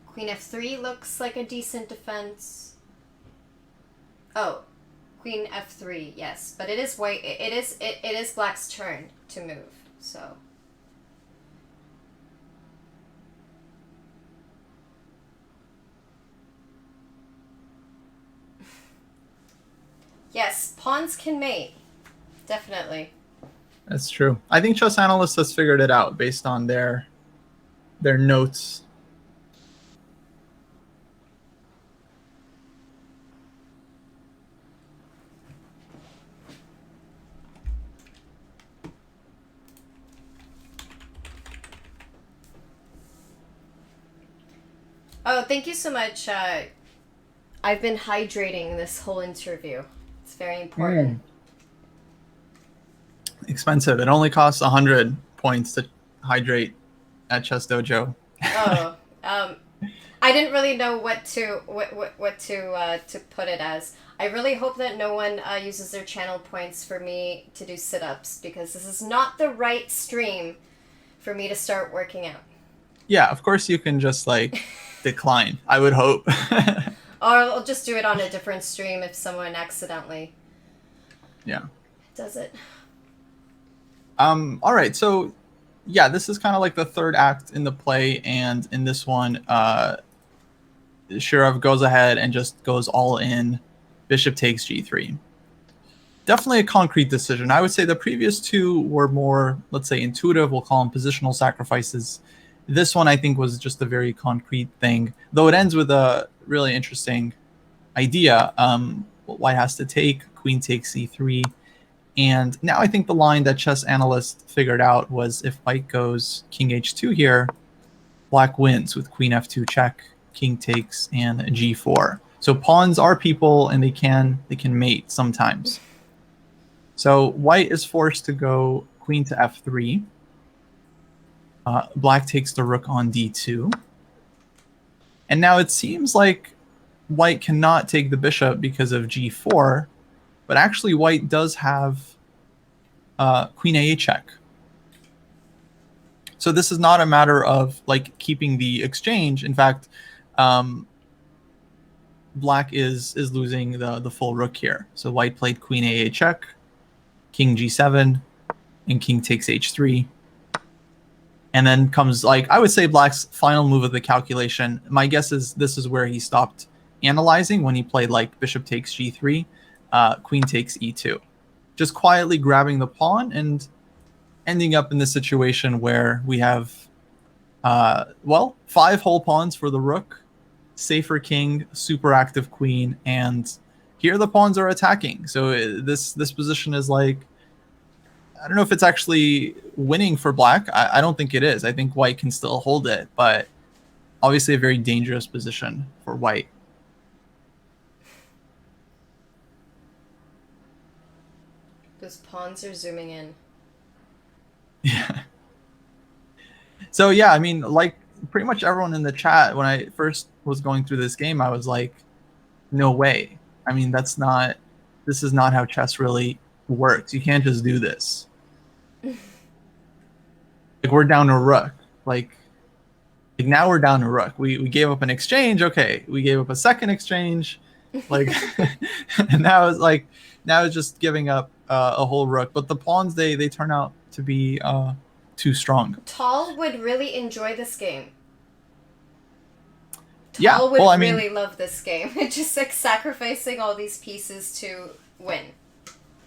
Queen f3 looks like a decent defense. Oh, queen f3, yes, but it is white. It is black's turn to move. So. Yes, pawns can mate. Definitely. That's true. I think Chess Analyst has figured it out based on their notes. Oh, thank you so much. I've been hydrating this whole interview. It's very important. Expensive. It only costs 100 points to hydrate at Chess Dojo. Oh, I didn't really know what to put it as. I really hope that no one uses their channel points for me to do sit-ups, because this is not the right stream for me to start working out. Yeah, of course you can just decline, I would hope. Or I'll just do it on a different stream if someone accidentally Yeah. Does it? All right. So, yeah, this is kind of like the third act in the play, and in this one, Shirov goes ahead and just goes all in. Bishop takes g3. Definitely a concrete decision. I would say the previous two were more, let's say, intuitive. We'll call them positional sacrifices. This one, I think, was just a very concrete thing, though it ends with a really interesting idea. White has to take, queen takes c3. And now I think the line that chess analysts figured out was if white goes king h2 here, black wins with queen f2 check, king takes, and g4. So pawns are people, and they can mate sometimes. So white is forced to go queen to f3. Black takes the rook on d2. And now it seems like white cannot take the bishop because of g4, but actually white does have queen a8 check. So this is not a matter of like keeping the exchange. In fact, black is losing the full rook here. So white played queen a8 check, king g7, and king takes h3. And then comes, like, I would say black's final move of the calculation. My guess is this is where he stopped analyzing when he played like bishop takes g3, queen takes e2. Just quietly grabbing the pawn and ending up in this situation where we have, 5 whole pawns for the rook, safer king, super active queen, and here the pawns are attacking. So this position is like, I don't know if it's actually winning for black. I don't think it is. I think white can still hold it, but obviously a very dangerous position for white. Those pawns are zooming in. Yeah. So yeah, I mean, like pretty much everyone in the chat, when I first was going through this game, I was like, no way. I mean, this is not how chess really works. You can't just do this. Like, we're down to rook. Like now we're down to rook. We gave up an exchange. Okay, we gave up a second exchange. Like, and now it's just giving up a whole rook. But the pawns they turn out to be too strong. Tall would really enjoy this game. Yeah, Tall would really love this game. Just like sacrificing all these pieces to win.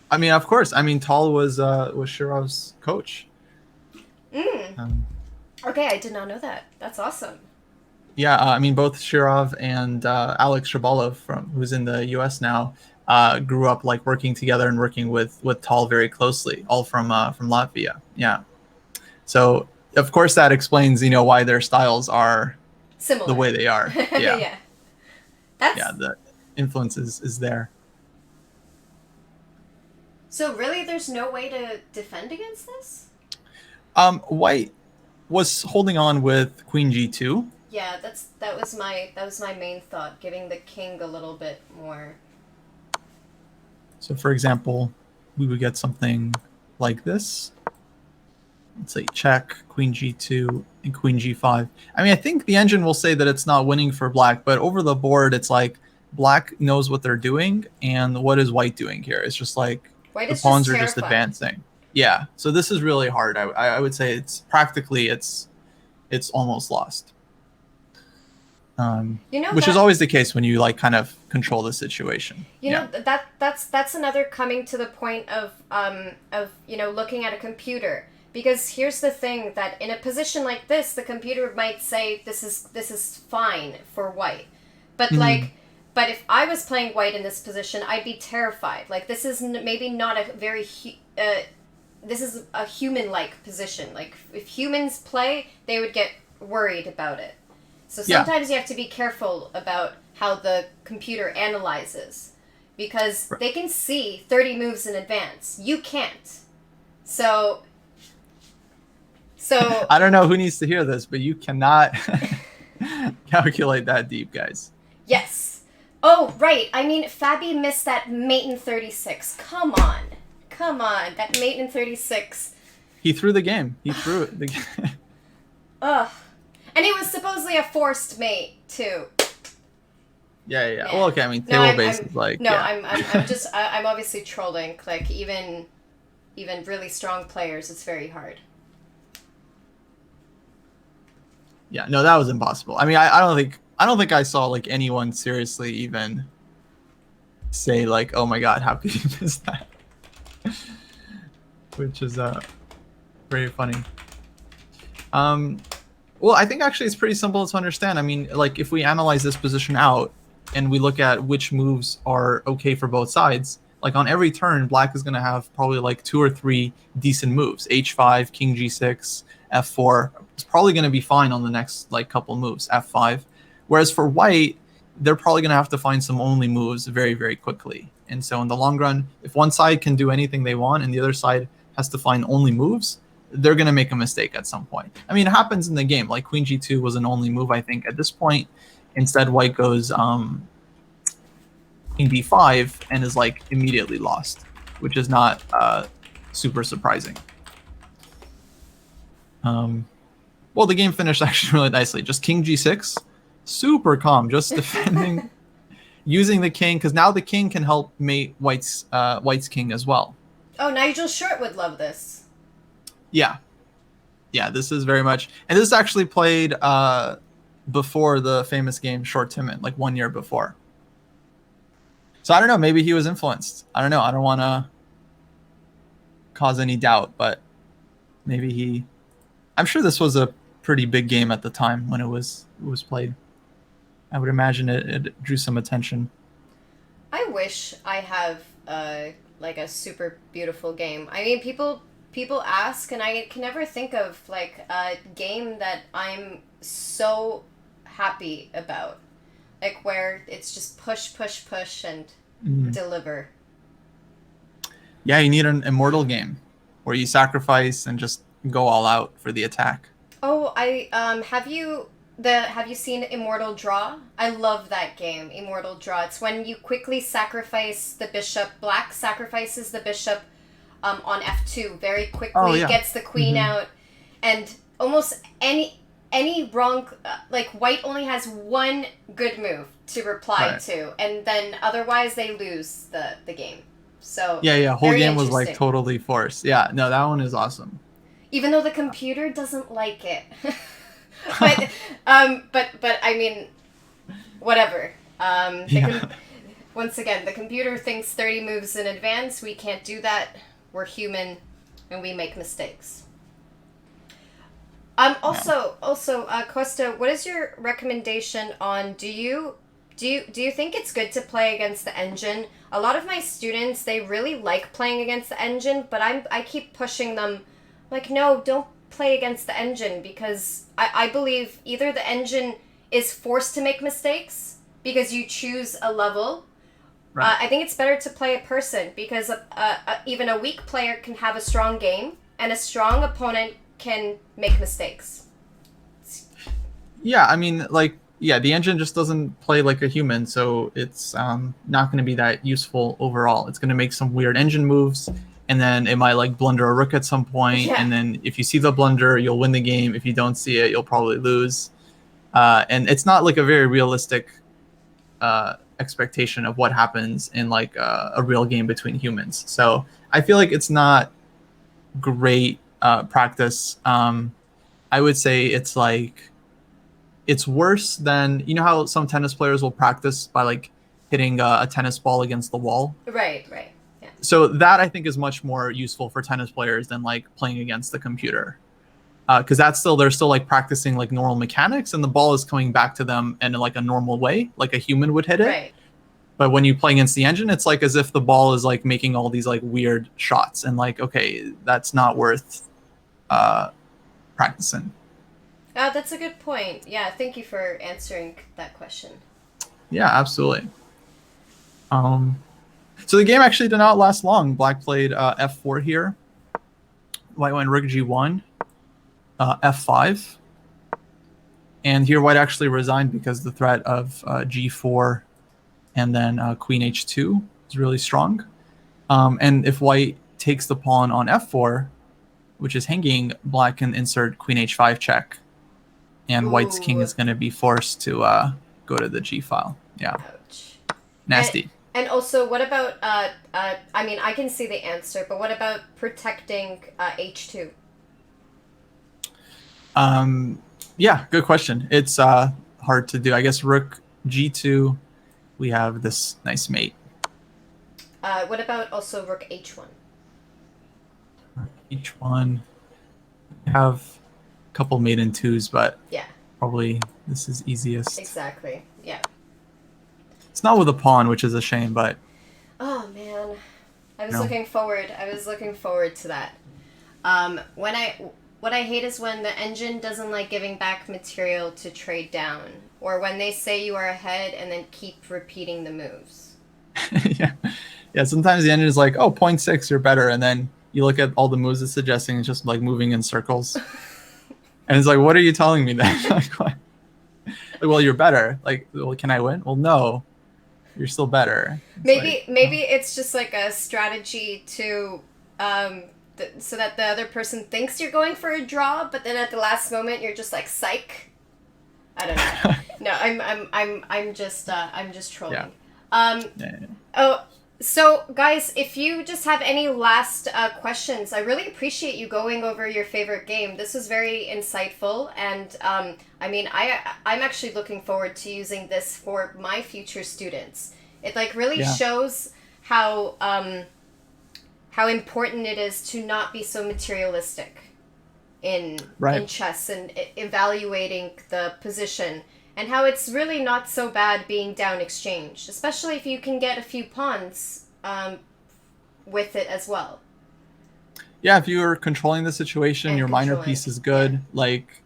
I mean, of course. I mean, Tall was Shirov's coach. Okay, I did not know that. That's awesome. Yeah, I mean, both Shirov and Alex Shabalov, who's in the U.S. now, grew up like working together and working with Tall very closely, all from Latvia. Yeah, so of course that explains why their styles are similar the way they are. Yeah, yeah. The influence is there. So really, there's no way to defend against this? White was holding on with queen g2. Yeah, that was my main thought, giving the king a little bit more. So for example, we would get something like this. Let's say check, queen g2, and queen g5. I mean, I think the engine will say that it's not winning for black, but over the board, it's like black knows what they're doing, and what is white doing here? It's just like the pawns are just advancing. Yeah, so this is really hard. I would say it's practically it's almost lost. Which is always the case when you like kind of control the situation. That's another coming to the point of looking at a computer, because here's the thing, that in a position like this, the computer might say this is fine for white, but but if I was playing white in this position, I'd be terrified. Like, this is maybe not a very this is a human-like position. Like, if humans play, they would get worried about it. So sometimes you have to be careful about how the computer analyzes, because they can see 30 moves in advance. You can't. So I don't know who needs to hear this, but you cannot calculate that deep, guys. Yes. Oh, right. I mean, Fabi missed that mate in 36. Come on. That mate in 36. He threw the game. He threw it. The game. Ugh. And it was supposedly a forced mate, too. Yeah. Nah. Well, okay. I mean, No, table base is like, no, yeah. I'm just, I'm obviously trolling. Like, even really strong players, it's very hard. Yeah, no, that was impossible. I mean, I don't think I saw like anyone seriously even say like, "Oh my God, how could you miss that?" Which is very funny. Um, well, I think actually it's pretty simple to understand. I mean, like if we analyze this position out and we look at which moves are okay for both sides, like on every turn, Black is going to have probably like 2 or 3 decent moves. H5, King G6, F4. It's probably going to be fine on the next like couple moves. F5. Whereas for White, they're probably going to have to find some only moves very, very quickly. And so in the long run, if one side can do anything they want and the other side has to find only moves, they're going to make a mistake at some point. I mean, it happens in the game. Like Queen G2 was an only move, I think, at this point. Instead, White goes King D5 and is like immediately lost, which is not super surprising. Well, the game finished actually really nicely. Just King G6, super calm, just defending, using the king, because now the king can help mate White's king as well. Oh, Nigel Short would love this. Yeah, this is very much, and this is actually played before the famous game Short Timid, like 1 year before. So I don't know, maybe he was influenced. I don't know. I don't want to cause any doubt, but maybe he. I'm sure this was a pretty big game at the time when it was played. I would imagine it drew some attention. I wish I have like a super beautiful game. I mean, people ask, and I can never think of like a game that I'm so happy about, like where it's just push, push, push, and deliver. Yeah, you need an immortal game where you sacrifice and just go all out for the attack. Oh, I have you seen Immortal Draw? I love that game, Immortal Draw. It's when you quickly sacrifice the bishop. Black sacrifices the bishop on F2 very quickly, Oh, yeah. gets the queen out, and almost any wrong, like White only has one good move to reply to, and then otherwise they lose the game. So Yeah, whole very game was like interesting. totally forced. Yeah, no, that one is awesome. Even though the computer doesn't like it. but I mean, whatever. Once again, the computer thinks 30 moves in advance. We can't do that. We're human, and we make mistakes. Also, Kostya, what is your recommendation on? Do you think it's good to play against the engine? A lot of my students, they really like playing against the engine, but I keep pushing them, like, no, don't play against the engine, because I believe either the engine is forced to make mistakes because you choose a level. Right. I think it's better to play a person, because even a weak player can have a strong game, and a strong opponent can make mistakes. Yeah, I mean, like, yeah, the engine just doesn't play like a human, so it's not going to be that useful overall. It's going to make some weird engine moves, and then it might like blunder a rook at some point, Yeah. and then if you see the blunder, you'll win the game. If you don't see it, you'll probably lose. And it's not like a very realistic expectation of what happens in like a real game between humans. So I feel like it's not great practice. I would say it's like it's worse than, you know how some tennis players will practice by like hitting a tennis ball against the wall. Right. Yeah. So that I think is much more useful for tennis players than like playing against the computer, because they're still like practicing like normal mechanics, and the ball is coming back to them in like a normal way, like a human would hit it. Right. But when you play against the engine, it's like as if the ball is like making all these like weird shots, and like, okay, that's not worth practicing. That's a good point. Yeah, thank you for answering that question. Yeah, absolutely. So the game actually did not last long. Black played f4 here. White went rook g1, f5. And here White actually resigned because the threat of g4 and then queen h2 is really strong. And if White takes the pawn on f4, which is hanging, Black can insert queen h5 check. And White's king is going to be forced to go to the g file. Yeah. Ouch. Nasty. And also, what about, I mean, I can see the answer, but what about protecting h2? Yeah, good question. It's hard to do. I guess rook g2, we have this nice mate. What about also rook h1? H1, we have a couple maiden twos, but Yeah. probably this is easiest. Exactly. Yeah. It's not with a pawn, which is a shame, but Oh man, I was No. looking forward. I was looking forward to that. What I hate is when the engine doesn't like giving back material to trade down, or when they say you are ahead and then keep repeating the moves. yeah. Sometimes the engine is like, oh, 0.6, you're better, and then you look at all the moves it's suggesting, it's just like moving in circles, and it's like, what are you telling me then? Like, what? Like, well, you're better. Like, well, can I win? Well, no, you're still better. Maybe it's just like a strategy to so that the other person thinks you're going for a draw, but then at the last moment you're just like psych. I don't know. No, I'm just trolling. Yeah. Oh, so guys, if you just have any last questions, I really appreciate you going over your favorite game. This was very insightful, and I mean, I'm actually looking forward to using this for my future students. It like really shows how important it is to not be so materialistic in chess and evaluating the position, and how it's really not so bad being down exchanged, especially if you can get a few pawns with it as well. Yeah, if you're controlling the situation, your minor piece is good. Like,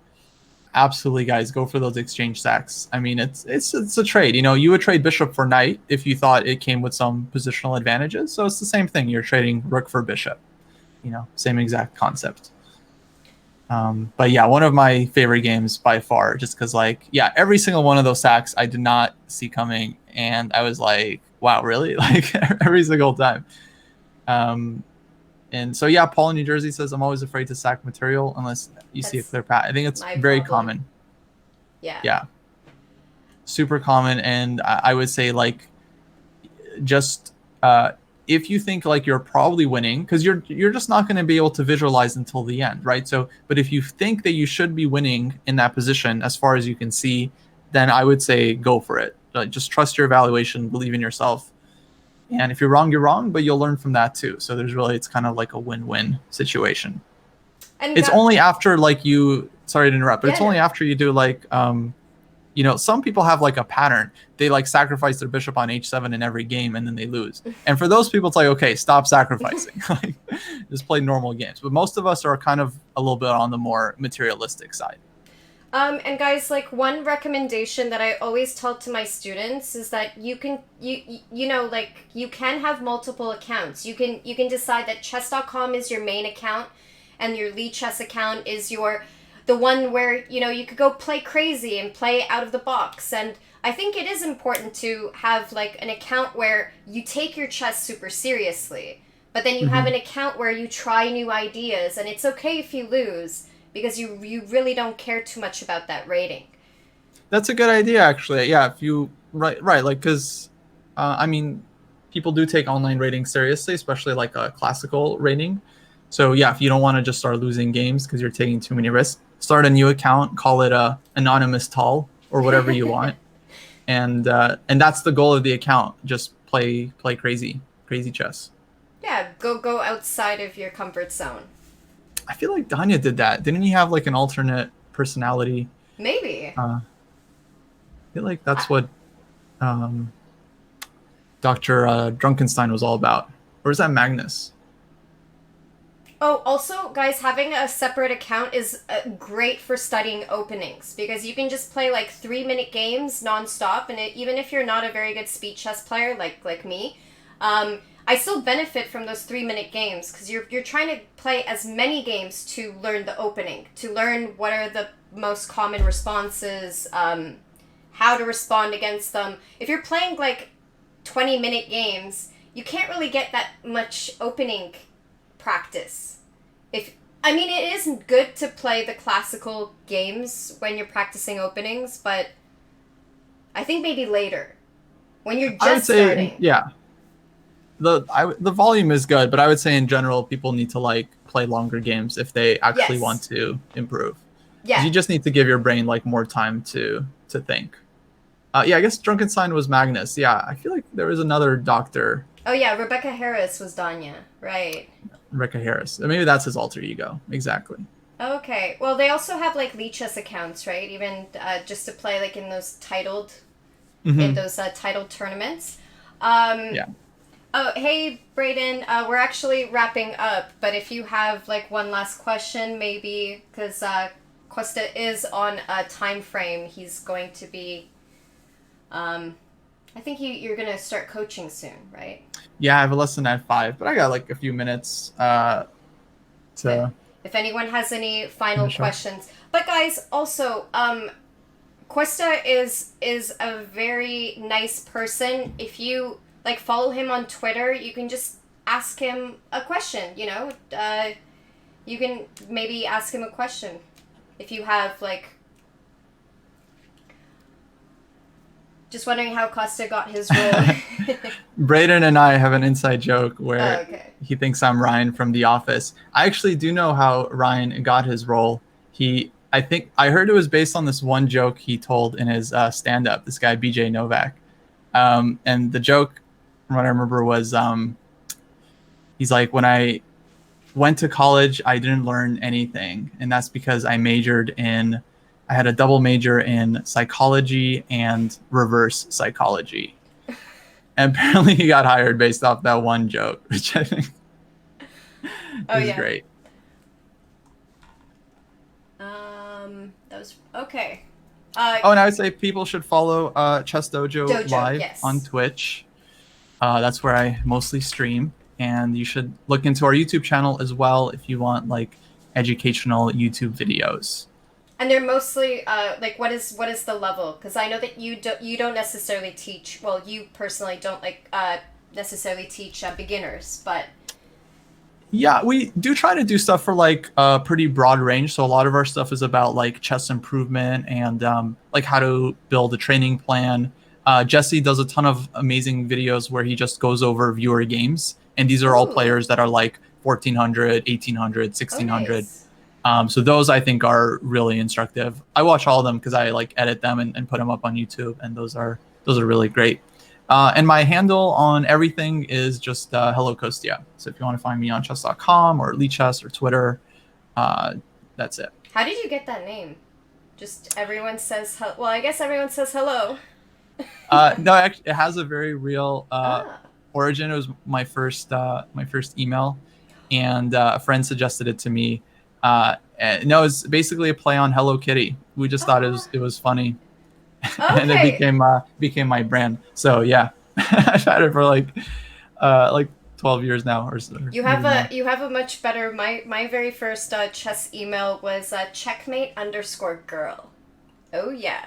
absolutely, guys, go for those exchange sacks. I mean, it's a trade. You know, you would trade bishop for knight if you thought it came with some positional advantages. So it's the same thing. You're trading rook for bishop. You know, same exact concept. But yeah, one of my favorite games by far, just because like, yeah, every single one of those sacks I did not see coming, and I was like, wow, really? Like every single time. And so yeah, Paul in New Jersey says, I'm always afraid to sack material unless you see a clear path. I think it's very common. Yeah, super common. And I would say like, just if you think like you're probably winning, because you're just not going to be able to visualize until the end, right? So, but if you think that you should be winning in that position as far as you can see, then I would say go for it. Like, just trust your evaluation, believe in yourself. And if you're wrong, but you'll learn from that too. So it's kind of like a win-win situation. And it's only after like sorry to interrupt, but it's only after you do like, you know, some people have like a pattern. They like sacrifice their bishop on h7 in every game and then they lose. And for those people, it's like, okay, stop sacrificing. Like, just play normal games. But most of us are kind of a little bit on the more materialistic side. And guys, like one recommendation that I always tell to my students is that you can have multiple accounts. You can decide that chess.com is your main account and your Lichess account is the one where, you know, you could go play crazy and play out of the box. And I think it is important to have like an account where you take your chess super seriously, but then you have an account where you try new ideas, and it's okay if you lose, because you really don't care too much about that rating. That's a good idea, actually. Yeah, if you right, like, because I mean, people do take online rating seriously, especially like a classical rating. So yeah, if you don't want to just start losing games because you're taking too many risks, start a new account, call it a anonymous tall or whatever you want, and that's the goal of the account. Just play crazy chess. Yeah, go outside of your comfort zone. I feel like Danya did that. Didn't he have like an alternate personality? Maybe. I feel like that's what Dr. Drunkenstein was all about. Or is that Magnus? Oh, also, guys, having a separate account is great for studying openings, because you can just play like 3-minute games nonstop, and even if you're not a very good speed chess player like me, I still benefit from those 3-minute games, because you're trying to play as many games to learn the opening, to learn what are the most common responses, how to respond against them. If you're playing like 20-minute games, you can't really get that much opening practice. It isn't good to play the classical games when you're practicing openings, but I think maybe later. when you're I would just say, starting? yeah, the volume is good, but I would say in general, people need to like play longer games if they actually want Yes. to improve. Because Yeah. you just need to give your brain like more time to think. Yeah, I guess Drunken Sign was Magnus. Yeah, I feel like there was another doctor, Oh yeah, Rebecca Harris was Danya, right? Ricka Harris. Maybe that's his alter ego. Exactly. Okay. Well, they also have like Lichess accounts, right? Even just to play like in those Hmm. titled tournaments. Um, Yeah. oh, hey, Brayden. We're actually wrapping up, but if you have like one last question, maybe because Kostya is on a time frame, he's going to be. Um, I think you're gonna start coaching soon, right? Yeah, I have a lesson at 5, but I got like a few minutes But to if anyone has any final finish up. questions, but guys, also, Kostya is a very nice person. If you like follow him on Twitter, you can just ask him a question. You can maybe ask him a question if you have like. Just wondering how Kostya got his role. Braden and I have an inside joke Oh, where okay. he thinks I'm Ryan from The Office. I actually do know how Ryan got his role. I think I heard it was based on this one joke he told in his stand-up. This guy BJ Novak, and the joke, from what I remember, was he's like, when I went to college, I didn't learn anything, and that's because I had a double major in psychology and reverse psychology. And apparently he got hired based off that one joke, which I think Oh is yeah. great. That was okay. Oh, and I would say people should follow Chess Dojo Dojo, live on yes. Twitch. That's where I mostly stream. And you should look into our YouTube channel as well if you want like educational YouTube videos. And they're mostly like what is the level? Because I know that you don't necessarily teach. Well, you personally don't like necessarily teach beginners, but Yeah, we do try to do stuff for like a pretty broad range. So a lot of our stuff is about like chess improvement and like how to build a training plan. Jesse does a ton of amazing videos where he just goes over viewer games, and these are all ooh, players that are like 1400, 1800, oh 1600. nice. So those I think are really instructive. I watch all of them because I like edit them and put them up on YouTube, and those are really great. And my handle on everything is just Hello Kostya. So if you want to find me on chess.com or Lichess or Twitter, uh, that's it. How did you get that name? Just everyone says well, I guess everyone says hello. No, actually, it has a very real Ah, origin. It was my first email, and a friend suggested it to me. And, no, it's basically a play on Hello Kitty. We just thought ah, it was funny, and it okay. became my brand. So yeah, I've had it for like 12 years now, or even more. You have a much better. My very first chess email was checkmate_girl. Oh yeah.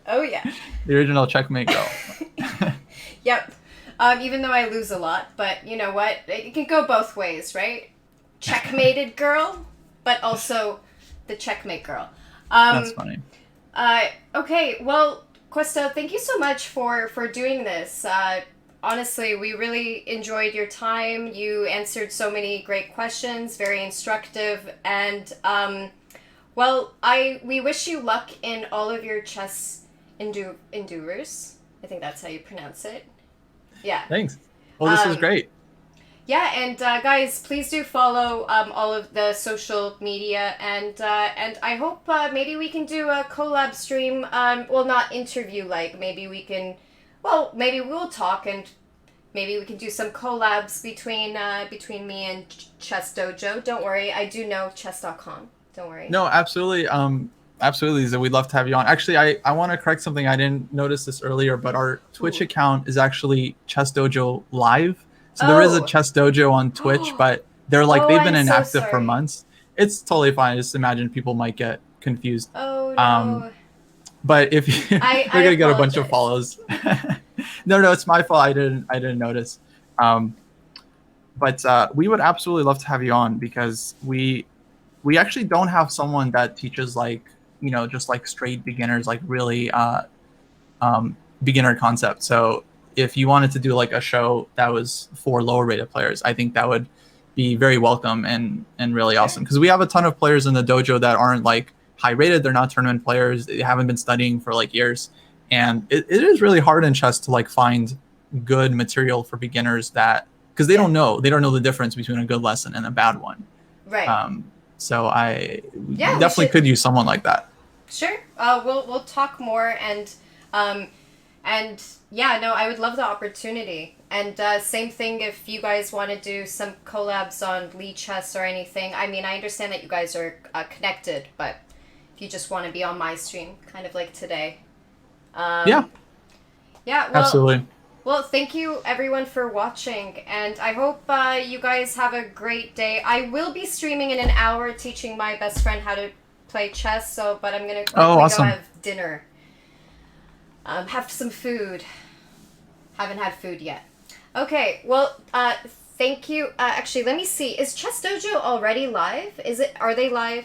Oh yeah. The original checkmate girl. Yep. Even though I lose a lot, but you know what? It can go both ways, right? Checkmated girl, but also the checkmate girl. That's Um, funny. okay, well, Kostya, thank you so much for doing this. Honestly, we really enjoyed your time. You answered so many great questions, very instructive, and well, I we wish you luck in all of your chess endeavors. I think that's how you pronounce it. Yeah. Thanks. Well, this was Um, great. yeah, and guys, please do follow all of the social media, and I hope maybe we can do a collab stream. Well, not interview like maybe we can. Well, maybe we'll talk and maybe we can do some collabs between me and Chess Dojo. Don't worry, I do know chess.com. Don't worry. No, absolutely. Absolutely, Lisa. We'd love to have you on. Actually, I want to correct something. I didn't notice this earlier, but our Twitch Ooh. account is actually Chess Dojo Live. So there is a Oh. Chess Dojo on Twitch, but they're like Oh, they've been I'm so inactive for sorry. months. It's totally fine. I just imagine people might get confused. Oh Um, no. but if you, I they're gonna get a bunch of apologize. follows. No, it's my fault. I didn't notice. Um, but we would absolutely love to have you on because we actually don't have someone that teaches like just like straight beginners like really beginner concept. So if you wanted to do like a show that was for lower rated players, I think that would be very welcome and really awesome, because we have a ton of players in the dojo that aren't like high rated. They're not tournament players. They haven't been studying for like years, and it is really hard in chess to like find good material for beginners, that because they don't know the difference between a good lesson and a bad one. Right. So I Yeah, definitely could use someone like that. Sure. We'll talk more, and yeah, no, I would love the opportunity. And same thing if you guys want to do some collabs on Chess or anything. I mean, I understand that you guys are connected, but if you just want to be on my stream, kind of like today. Yeah. Yeah. Well, Absolutely. Well, thank you everyone for watching, and I hope you guys have a great day. I will be streaming in an hour, teaching my best friend how to play chess. So, but I'm gonna quickly awesome. go have dinner. Have some food. Haven't had food yet. Okay, well, thank you. Actually, let me see. Is Chess Dojo already live? Are they live?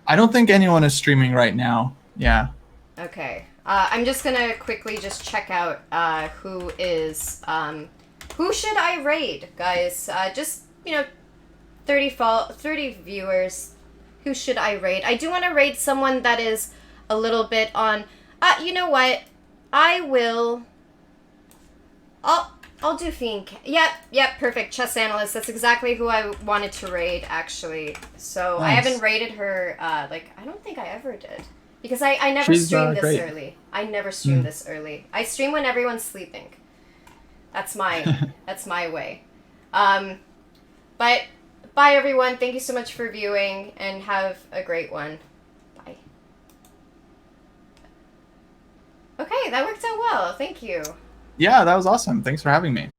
I don't think anyone is streaming right now. Yeah. Okay. I'm just gonna quickly just check out who is who should I raid, guys? Just 30 viewers. Who should I raid? I do want to raid someone that is a little bit on. You know what? I'll do Fiend. Yep, perfect. Chess analyst. That's exactly who I wanted to raid, actually. So Nice. I haven't raided her. I don't think I ever did, because I never She's, stream this great. early. I never stream this early. I stream when everyone's sleeping. That's my way. But bye everyone. Thank you so much for viewing, and have a great one. Bye. Okay, that worked out well. Thank you. Yeah, that was awesome. Thanks for having me.